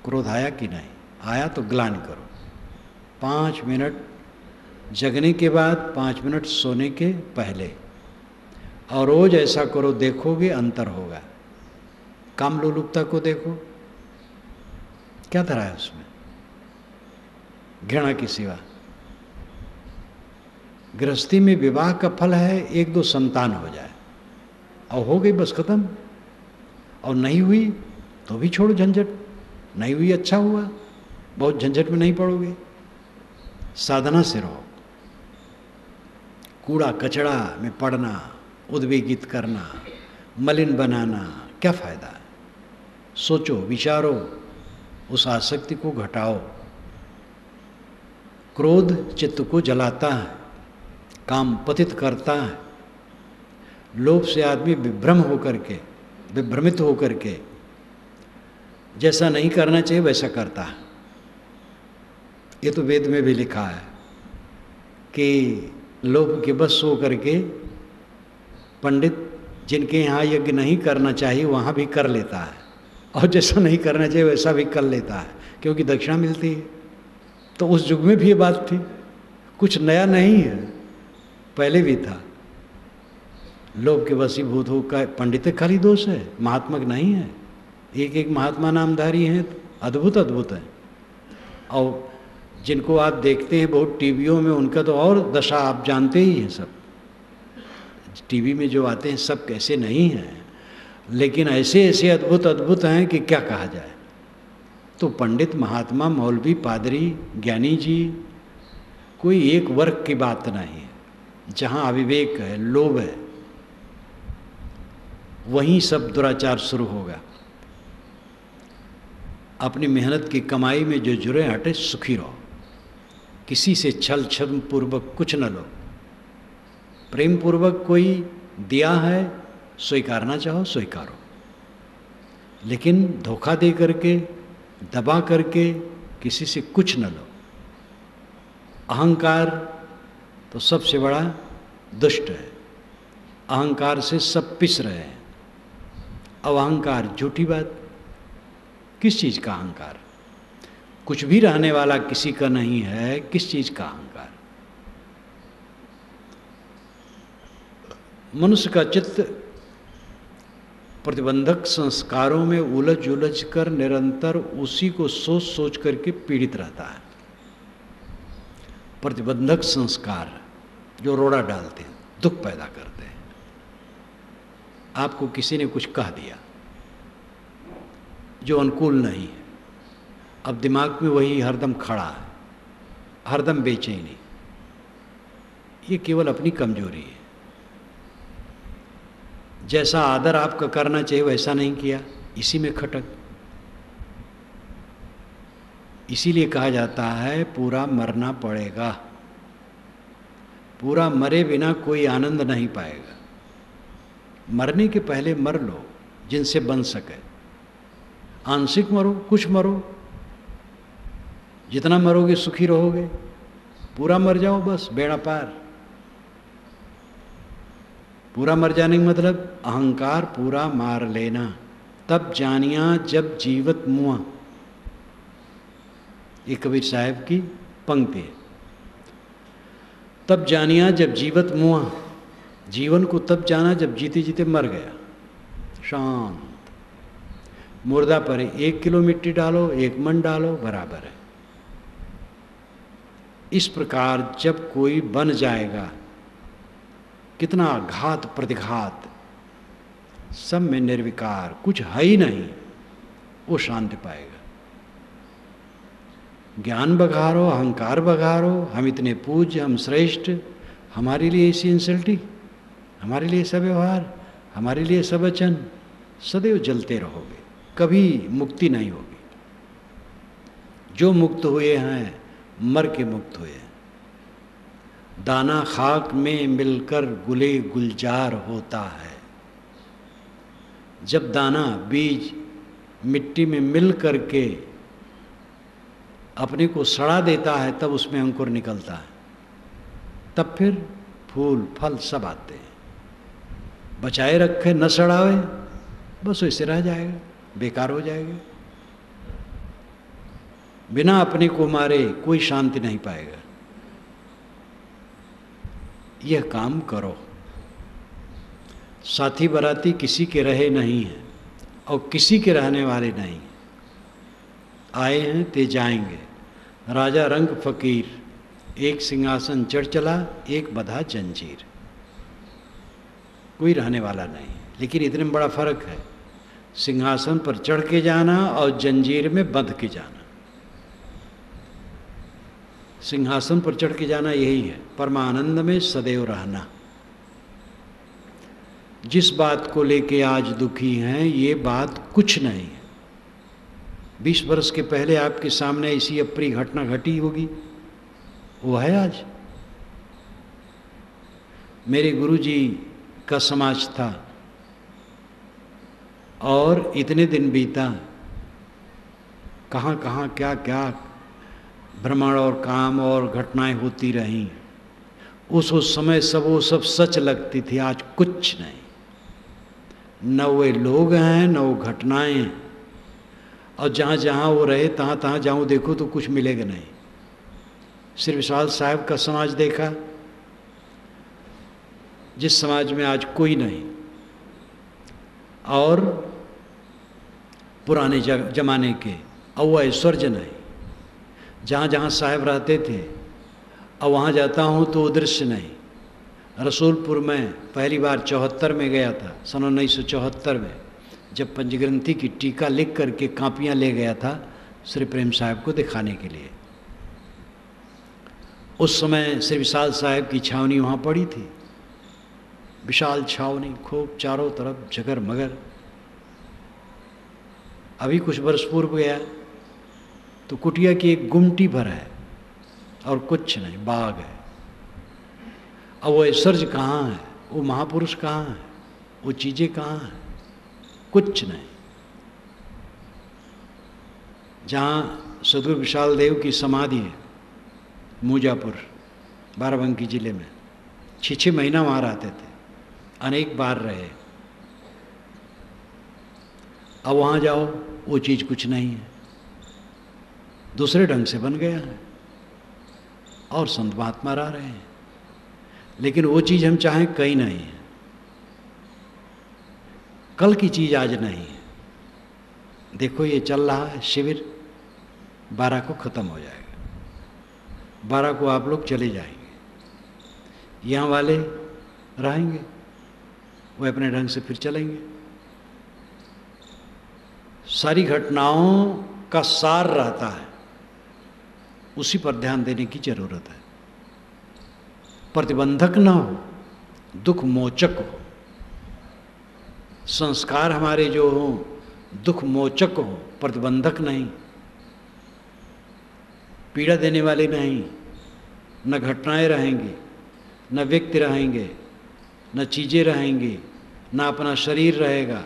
क्रोध आया कि नहीं आया, तो ग्लानि करो। 5 मिनट जगने के बाद, 5 मिनट सोने के पहले, और रोज ऐसा करो, देखोगे अंतर होगा। काम लोलुपता को देखो, क्या तरह है उसमें, घृणा के सिवा। गृहस्थी में विवाह का फल है 1-2 संतान हो जाए, और हो गई बस खत्म। और नहीं हुई तो भी छोड़ो झंझट, नहीं हुई अच्छा हुआ, बहुत झंझट में नहीं पड़ोगे। साधना से रहो। कूड़ा कचड़ा में पड़ना, उद्वेगित करना, मलिन बनाना, क्या फायदा है? सोचो, विचारो, उस आसक्ति को घटाओ। क्रोध चित्त को जलाता है, काम पतित करता है। लोभ से आदमी विभ्रमित होकर के जैसा नहीं करना चाहिए वैसा करता है। ये तो वेद में भी लिखा है कि लोभ के बस हो करके पंडित जिनके यहाँ यज्ञ नहीं करना चाहिए वहाँ भी कर लेता है, और जैसा नहीं करना चाहिए वैसा भी कर लेता है, क्योंकि दक्षिणा मिलती है। तो उस युग में भी ये बात थी, कुछ नया नहीं है, पहले भी था। लोभ के वशीभूत हो का पंडित खाली दोष है, महात्मा नहीं है। एक एक महात्मा नामधारी हैं, अद्भुत अद्भुत है। और जिनको आप देखते हैं बहुत टीवियों में, उनका तो और दशा आप जानते ही हैं। सब टीवी में जो आते हैं सब कैसे नहीं हैं, लेकिन ऐसे ऐसे अद्भुत अद्भुत हैं कि क्या कहा जाए। तो पंडित, महात्मा, मौलवी, पादरी, ज्ञानी जी, कोई एक वर्ग की बात नहीं है। जहाँ अविवेक है, लोभ है, वहीं सब दुराचार शुरू होगा। अपनी मेहनत की कमाई में जो जुड़े हटे सुखी रहो, किसी से छल छद्म पूर्वक कुछ न लो। प्रेम पूर्वक कोई दिया है, स्वीकारना चाहो स्वीकारो, लेकिन धोखा दे करके, दबा करके किसी से कुछ न लो। अहंकार तो सबसे बड़ा दुष्ट है। अहंकार से सब पिस रहे हैं। अब अहंकार झूठी बात। किस चीज़ का अहंकार? कुछ भी रहने वाला किसी का नहीं है, किस चीज़ का अहंकार? मनुष्य का चित्त प्रतिबंधक संस्कारों में उलझ उलझ कर निरंतर उसी को सोच सोच करके पीड़ित रहता है। प्रतिबंधक संस्कार जो रोड़ा डालते हैं, दुख पैदा करते हैं। आपको किसी ने कुछ कह दिया जो अनुकूल नहीं है, अब दिमाग में वही हरदम खड़ा है, हरदम बेचैनी। ये केवल अपनी कमजोरी है। जैसा आदर आपका करना चाहिए वैसा नहीं किया, इसी में खटक। इसीलिए कहा जाता है पूरा मरना पड़ेगा। पूरा मरे बिना कोई आनंद नहीं पाएगा। मरने के पहले मर लो जिनसे बन सके। आंशिक मरो, कुछ मरो, जितना मरोगे सुखी रहोगे। पूरा मर जाओ बस बेड़ा पार। पूरा मर जाने का मतलब अहंकार पूरा मार लेना। तब जानिया जब जीवत मुआ, ये कबीर साहब की पंक्ति है। तब जानिया जब जीवत मुआ, जीवन को तब जाना जब जीते जीते मर गया। शांत मुर्दा पर 1 किलो मिट्टी डालो, 1 मन डालो, बराबर है। इस प्रकार जब कोई बन जाएगा, कितना घात प्रतिघात, सब में निर्विकार, कुछ है ही नहीं, वो शांति पाएगा। ज्ञान बघारो, अहंकार बघारो, हम इतने पूज्य, हम श्रेष्ठ, हमारे लिए ऐसी इंसल्टिंग, हमारे लिए सब व्यवहार, हमारे लिए सब वचन, सदैव जलते रहोगे, कभी मुक्ति नहीं होगी। जो मुक्त हुए हैं मर के मुक्त हुए हैं। दाना खाक में मिलकर गुले गुलजार होता है। जब दाना बीज मिट्टी में मिल करके अपने को सड़ा देता है तब उसमें अंकुर निकलता है, तब फिर फूल फल सब आते हैं। बचाए रखे न सड़ावे, बस वैसे रह जाएगा, बेकार हो जाएगा। बिना अपने को मारे कोई शांति नहीं पाएगा। यह काम करो। साथी बराती किसी के रहे नहीं हैं और किसी के रहने वाले नहीं। आए हैं ते जाएंगे। राजा रंग फकीर, एक सिंहासन चढ़ चला, एक बधा जंजीर। कोई रहने वाला नहीं, लेकिन इतने में बड़ा फर्क है, सिंहासन पर चढ़ के जाना और जंजीर में बंध के जाना। सिंहासन पर चढ़ के जाना यही है, परमानंद में सदैव रहना। जिस बात को लेके आज दुखी हैं, ये बात कुछ नहीं है। 20 वर्ष के पहले आपके सामने ऐसी अप्रिय घटना घटी होगी, वो है आज। मेरे गुरुजी का समाज था और इतने दिन बीता, कहाँ कहाँ क्या क्या भ्रमण और काम और घटनाएं होती रहीं। उस समय सब वो सब सच लगती थी, आज कुछ नहीं। न वे लोग हैं न वो घटनाएं, और जहाँ जहाँ वो रहे तहाँ तहाँ जाऊँ देखो तो कुछ मिलेगा नहीं, श्री विशाल साहब का समाज देखा, जिस समाज में आज कोई नहीं, और पुराने जमाने के और ऐश्वर्य नहीं। जहाँ जहाँ साहब रहते थे, अब वहाँ जाता हूँ तो वो दृश्य नहीं। रसूलपुर में पहली बार 74 में गया था, सन 1974 में, जब पंचग्रंथी की टीका लिख करके कापियाँ ले गया था श्री प्रेम साहब को दिखाने के लिए। उस समय श्री विशाल साहब की छावनी वहाँ पड़ी थी, विशाल छावनी, खूब चारों तरफ जगर मगर। अभी कुछ वर्ष पूर्व गया तो कुटिया की एक गुमटी भर है और कुछ नहीं, बाग है। अब वो ऐश्वर्य कहाँ है, वो महापुरुष कहाँ है, वो चीज़ें कहाँ हैं, कुछ नहीं। जहाँ सदगुरु विशाल देव की समाधि है, मूजापुर, बाराबंकी जिले में, 6 महीना वहाँ रहते थे, अनेक बार रहे। अब वहाँ जाओ, वो चीज़ कुछ नहीं है, दूसरे ढंग से बन गया है और संत महात्मा रह रहे हैं, लेकिन वो चीज़ हम चाहें कहीं नहीं है। कल की चीज़ आज नहीं है। देखो ये चल रहा है शिविर, 12 को ख़त्म हो जाएगा, 12 को आप लोग चले जाएंगे, यहाँ वाले रहेंगे, वो अपने ढंग से फिर चलेंगे। सारी घटनाओं का सार रहता है, उसी पर ध्यान देने की जरूरत है। प्रतिबंधक ना हो, दुख मोचक हो। संस्कार हमारे जो हों दुख मोचक हो, प्रतिबंधक नहीं, पीड़ा देने वाले नहीं। न घटनाएं रहेंगी, न व्यक्ति रहेंगे, न चीज़ें रहेंगी, न अपना शरीर रहेगा।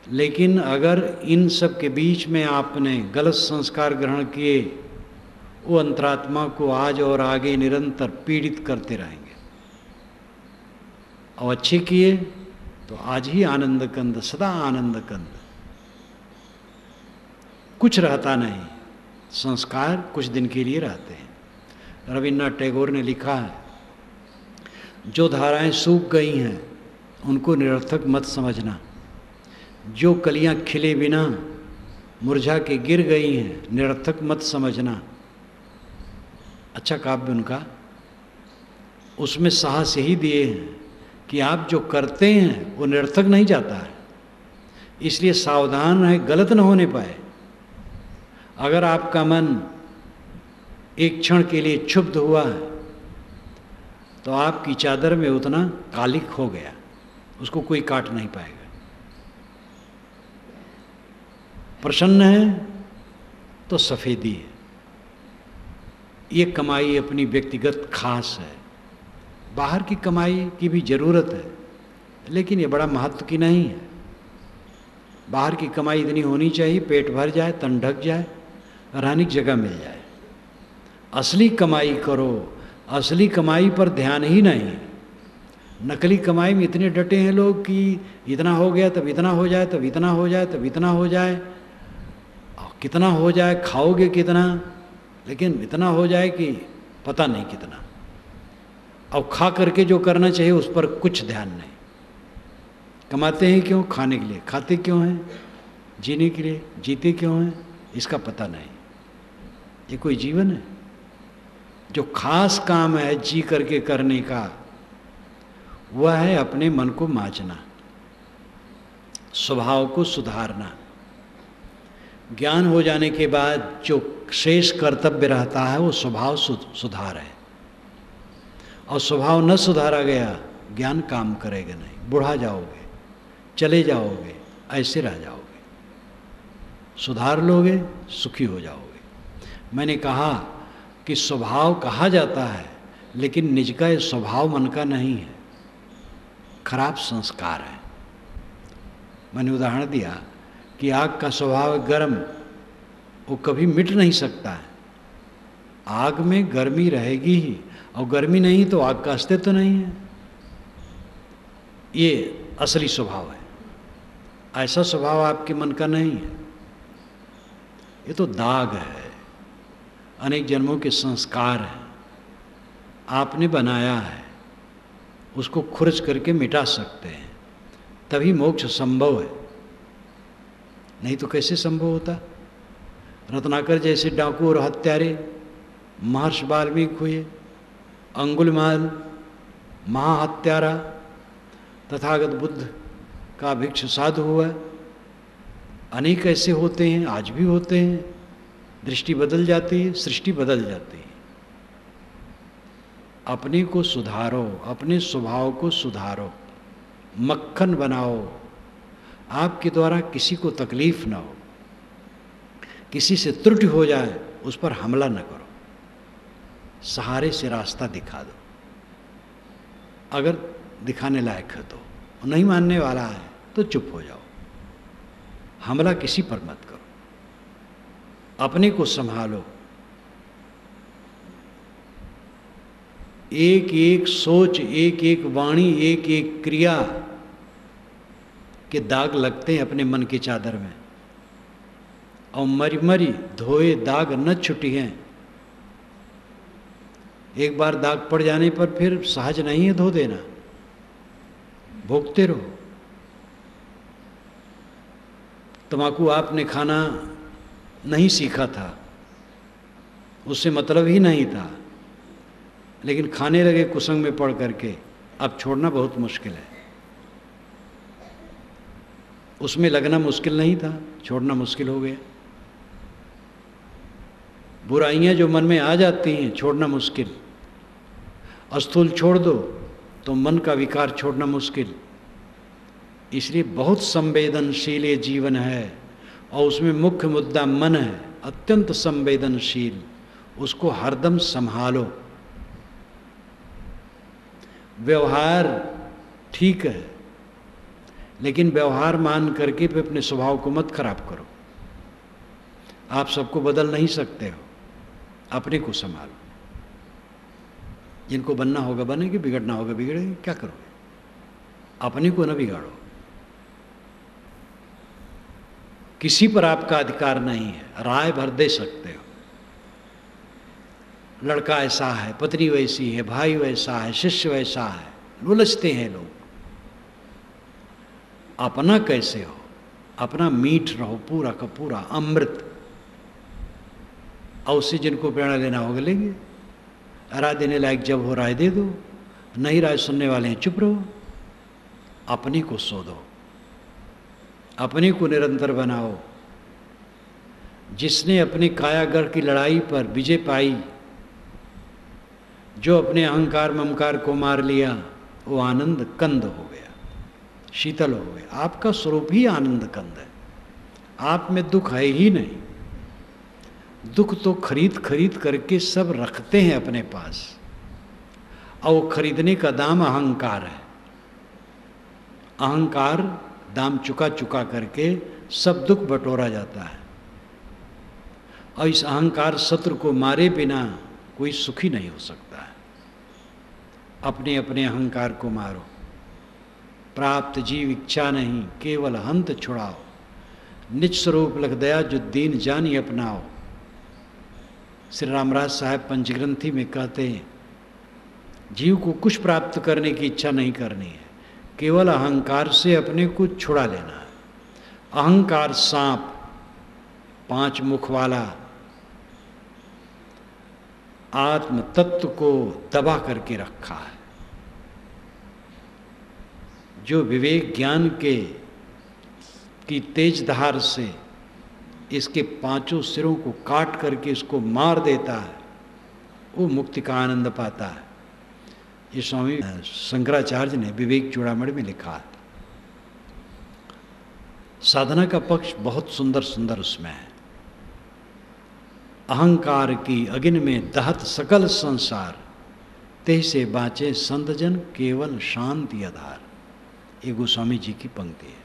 लेकिन अगर इन सब के बीच में आपने गलत संस्कार ग्रहण किए, वो अंतरात्मा को आज और आगे निरंतर पीड़ित करते रहेंगे। और अच्छे किए तो आज ही आनंद कंद, सदा आनंद कंद। कुछ रहता नहीं, संस्कार कुछ दिन के लिए रहते हैं। रविन्द्रनाथ टैगोर ने लिखा है, जो धाराएं सूख गई हैं उनको निरर्थक मत समझना, जो कलियां खिले बिना मुरझा के गिर गई हैं निरर्थक मत समझना। अच्छा काव्य उनका, उसमें साहस यही दिए हैं कि आप जो करते हैं वो निरर्थक नहीं जाता है, इसलिए सावधान रहें, गलत न होने पाए। अगर आपका मन एक क्षण के लिए क्षुब्ध हुआ है तो आपकी चादर में उतना कालिक हो गया, उसको कोई काट नहीं पाएगा। प्रसन्न है तो सफ़ेदी है। ये कमाई अपनी व्यक्तिगत खास है, बाहर की कमाई की भी ज़रूरत है, लेकिन ये बड़ा महत्व की नहीं है। बाहर की कमाई इतनी होनी चाहिए पेट भर जाए, तन ढक जाए, रहने की जगह मिल जाए। असली कमाई करो, असली कमाई पर ध्यान ही नहीं। नकली कमाई में इतने डटे हैं लोग कि इतना हो गया तब इतना हो जाए, तब इतना हो जाए, तब इतना हो जाए, कितना हो जाए, खाओगे कितना, लेकिन इतना हो जाए कि पता नहीं कितना। और खा करके जो करना चाहिए उस पर कुछ ध्यान नहीं। कमाते हैं क्यों? खाने के लिए। खाते क्यों हैं? जीने के लिए। जीते क्यों हैं? इसका पता नहीं। ये कोई जीवन है? जो खास काम है जी करके करने का, वह है अपने मन को मांचना, स्वभाव को सुधारना। ज्ञान हो जाने के बाद जो शेष कर्तव्य रहता है वो स्वभाव सुधार है। और स्वभाव न सुधारा गया, ज्ञान काम करेगा नहीं। बुढ़ा जाओगे, चले जाओगे, ऐसे रह जाओगे। सुधार लोगे, सुखी हो जाओगे। मैंने कहा कि स्वभाव कहा जाता है, लेकिन निज का ये स्वभाव मन का नहीं है, खराब संस्कार है। मैंने उदाहरण दिया कि आग का स्वभाव गर्म, वो कभी मिट नहीं सकता है। आग में गर्मी रहेगी ही, और गर्मी नहीं तो आग का अस्तित्व नहीं है। ये असली स्वभाव है। ऐसा स्वभाव आपके मन का नहीं है, ये तो दाग है। अनेक जन्मों के संस्कार हैं, आपने बनाया है, उसको खुरच करके मिटा सकते हैं, तभी मोक्ष संभव है। नहीं तो कैसे संभव होता? रत्नाकर जैसे डाकू और हत्यारे महर्षि वाल्मीकि हुए, अंगुलिमाल महाहत्यारा, तथागत बुद्ध का भिक्ष साधु हुआ, अनेक ऐसे होते हैं, आज भी होते हैं। दृष्टि बदल जाती है, सृष्टि बदल जाती है। अपने को सुधारो, अपने स्वभाव को सुधारो, मक्खन बनाओ, आपके द्वारा किसी को तकलीफ ना हो, किसी से त्रुटि हो जाए उस पर हमला न करो, सहारे से रास्ता दिखा दो, अगर दिखाने लायक है तो। नहीं मानने वाला है तो चुप हो जाओ, हमला किसी पर मत करो, अपने को संभालो। एक एक सोच, एक एक वाणी, एक एक क्रिया के दाग लगते हैं अपने मन की चादर में, और मरी मरी धोए दाग न छुटी हैं। एक बार दाग पड़ जाने पर फिर सहज नहीं है धो देना, भोगते रहो। तम्बाकू आपने खाना नहीं सीखा था, उससे मतलब ही नहीं था, लेकिन खाने लगे कुसंग में पड़ करके, अब छोड़ना बहुत मुश्किल है। उसमें लगना मुश्किल नहीं था, छोड़ना मुश्किल हो गया। बुराइयां जो मन में आ जाती हैं, छोड़ना मुश्किल। अस्थूल छोड़ दो तो मन का विकार छोड़ना मुश्किल। इसलिए बहुत संवेदनशील ये जीवन है, और उसमें मुख्य मुद्दा मन है, अत्यंत संवेदनशील। उसको हरदम संभालो। व्यवहार ठीक है, लेकिन व्यवहार मान करके फिर अपने स्वभाव को मत खराब करो। आप सबको बदल नहीं सकते हो, अपने को संभालो। जिनको बनना होगा बनेंगे, बिगड़ना होगा बिगड़ेंगे, क्या करोगे? अपने को न बिगाड़ो। किसी पर आपका अधिकार नहीं है, राय भर दे सकते हो। लड़का ऐसा है, पत्नी वैसी है, भाई वैसा है, शिष्य वैसा है, उलझते हैं लोग। अपना कैसे हो? अपना मीठ रहो, पूरा का पूरा अमृत। और उससे जिनको प्रेरणा लेना होगा लेंगे। राय देने लायक जब हो राय दे दो, नहीं राय सुनने वाले हैं चुप रहो। अपने को सोधो, अपने को निरंतर बनाओ। जिसने अपनी कायागढ़ की लड़ाई पर विजय पाई, जो अपने अहंकार ममकार को मार लिया, वो आनंद कंद हो गया, शीतल हो गया। आपका स्वरूप ही आनंद कंद है, आप में दुख है ही नहीं। दुख तो खरीद खरीद करके सब रखते हैं अपने पास, और वो खरीदने का दाम अहंकार है। अहंकार दाम चुका चुका करके सब दुख बटोरा जाता है, और इस अहंकार शत्रु को मारे बिना कोई सुखी नहीं हो सकता है। अपने अपने अहंकार को मारो। प्राप्त जीव इच्छा नहीं, केवल हंत छुड़ाओ। निज स्वरूप लख दया जो दीन जानी अपनाओ। श्री रामराज साहब पंचग्रंथी में कहते हैं, जीव को कुछ प्राप्त करने की इच्छा नहीं करनी है, केवल अहंकार से अपने को छुड़ा लेना है। अहंकार सांप 5 मुख वाला आत्म तत्व को दबा करके रखा है। जो विवेक ज्ञान की तेज धार से इसके 5 सिरों को काट करके इसको मार देता है, वो मुक्ति का आनंद पाता है। ये स्वामी शंकराचार्य ने विवेक चूड़ामणि में लिखा है। साधना का पक्ष बहुत सुंदर सुंदर उसमें है। अहंकार की अग्नि में दहत सकल संसार, ते से बाँचे संत जन केवल शांति आधार। ये गोस्वामी जी की पंक्ति है।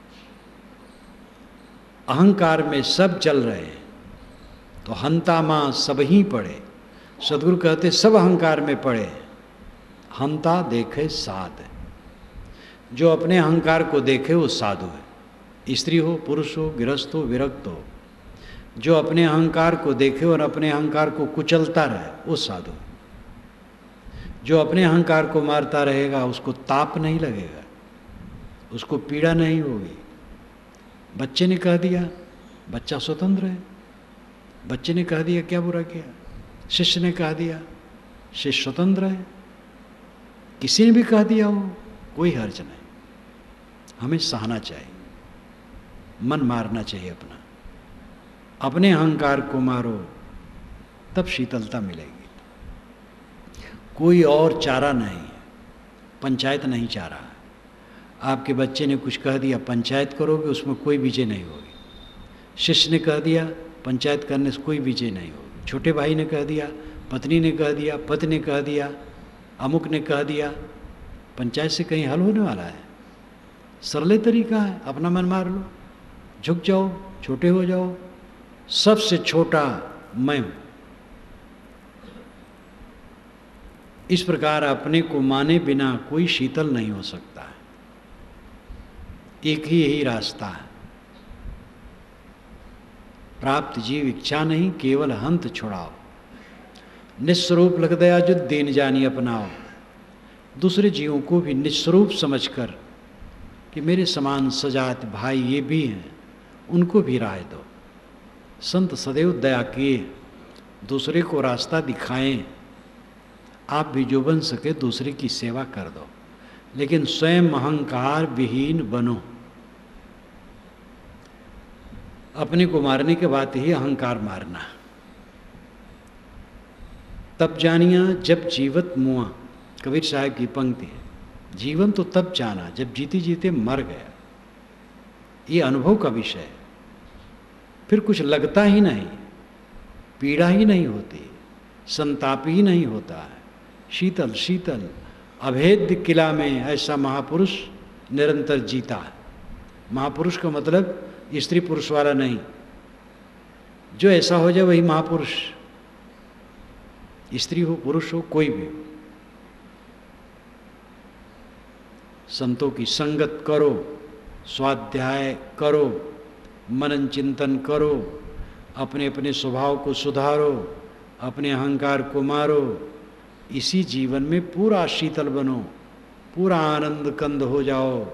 अहंकार में सब चल रहे हैं तो हंता माँ सब ही पड़े। सदगुरु कहते सब अहंकार में पड़े, हंता देखे साध। जो अपने अहंकार को देखे वो साधु है। स्त्री हो, पुरुष हो, गृहस्थ हो, विरक्त हो, जो अपने अहंकार को देखे और अपने अहंकार को कुचलता रहे वो साधु। जो अपने अहंकार को मारता रहेगा उसको ताप नहीं लगेगा, उसको पीड़ा नहीं होगी। बच्चे ने कह दिया, बच्चा स्वतंत्र है। बच्चे ने कह दिया, क्या बुरा किया? शिष्य ने कह दिया, शिष्य स्वतंत्र है। किसी ने भी कह दिया हो, कोई हर्ज नहीं। हमें सहना चाहिए, मन मारना चाहिए अपना। अपने अहंकार को मारो, तब शीतलता मिलेगी। कोई और चारा नहीं है, पंचायत नहीं चाह रहा है। आपके बच्चे ने कुछ कह दिया, पंचायत करोगे, उसमें कोई विजय नहीं होगी। शिष्य ने कह दिया, पंचायत करने से कोई विजय नहीं होगी। छोटे भाई ने कह दिया, पत्नी ने कह दिया, पति ने कह दिया, अमुक ने कह दिया, पंचायत से कहीं हल होने वाला है? सरले तरीका है, अपना मन मार लो, झुक जाओ, छोटे हो जाओ। सबसे छोटा मैं हूं। इस प्रकार अपने को माने बिना कोई शीतल नहीं हो सकता है। एक ही यही रास्ता है। प्राप्त जीव इच्छा नहीं, केवल हंत छुड़ाओ। निस्वरूप लग दया जो दीन जानी अपनाओ। दूसरे जीवों को भी निस्वरूप समझकर कि मेरे समान सजात भाई ये भी हैं, उनको भी राह दो। संत सदैव दया किए, दूसरे को रास्ता दिखाएं। आप भी जो बन सके दूसरे की सेवा कर दो, लेकिन स्वयं अहंकार विहीन बनो। अपने को मारने के बाद ही अहंकार मारना। तब जानिया जब जीवत मुआ, कबीर साहब की पंक्ति है। जीवन तो तब जाना जब जीते जीते मर गया। ये अनुभव का विषय है। फिर कुछ लगता ही नहीं, पीड़ा ही नहीं होती, संताप ही नहीं होता है। शीतल शीतल अभेद्य किला में ऐसा महापुरुष निरंतर जीता है। महापुरुष का मतलब स्त्री पुरुष वाला नहीं। जो ऐसा हो जाए वही महापुरुष, स्त्री हो पुरुष हो कोई भी हो। संतों की संगत करो, स्वाध्याय करो, मनन चिंतन करो, अपने अपने स्वभाव को सुधारो, अपने अहंकार को मारो। इसी जीवन में पूरा शीतल बनो, पूरा आनंद कंद हो जाओ।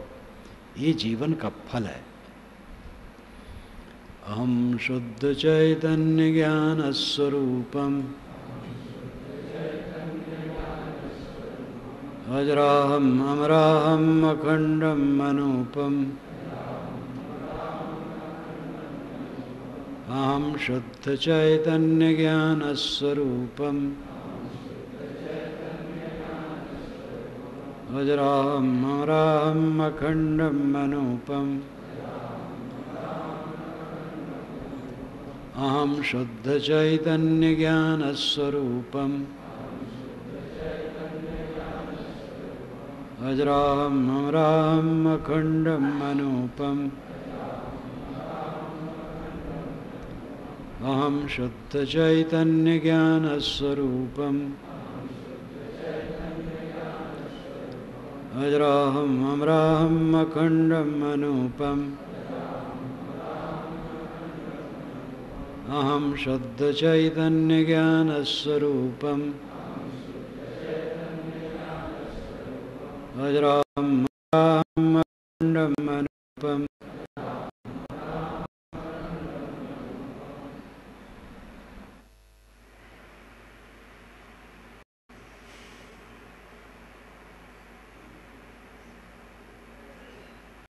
ये जीवन का फल है। अहम शुद्ध चैतन्य ज्ञान स्वरूपम अजराहम अमराहम अखंडम मनोपम। अहम शुद्ध चैतन्य ज्ञान स्वरूपम अजराहम अमराहम अखंडम मनोपम। अहम शुद्ध चैतन्य ज्ञान स्वरूपम अजराहम अमराहम अखंडम मनोपम। अहम शुद्ध चैतन्य ज्ञान स्वरूपम अजराहम अमराहम अखंडम मनोपम। अहम शुद्ध चैतन्य ज्ञान स्वरूपम अजराहम अमराहम अखंडम मनोपम।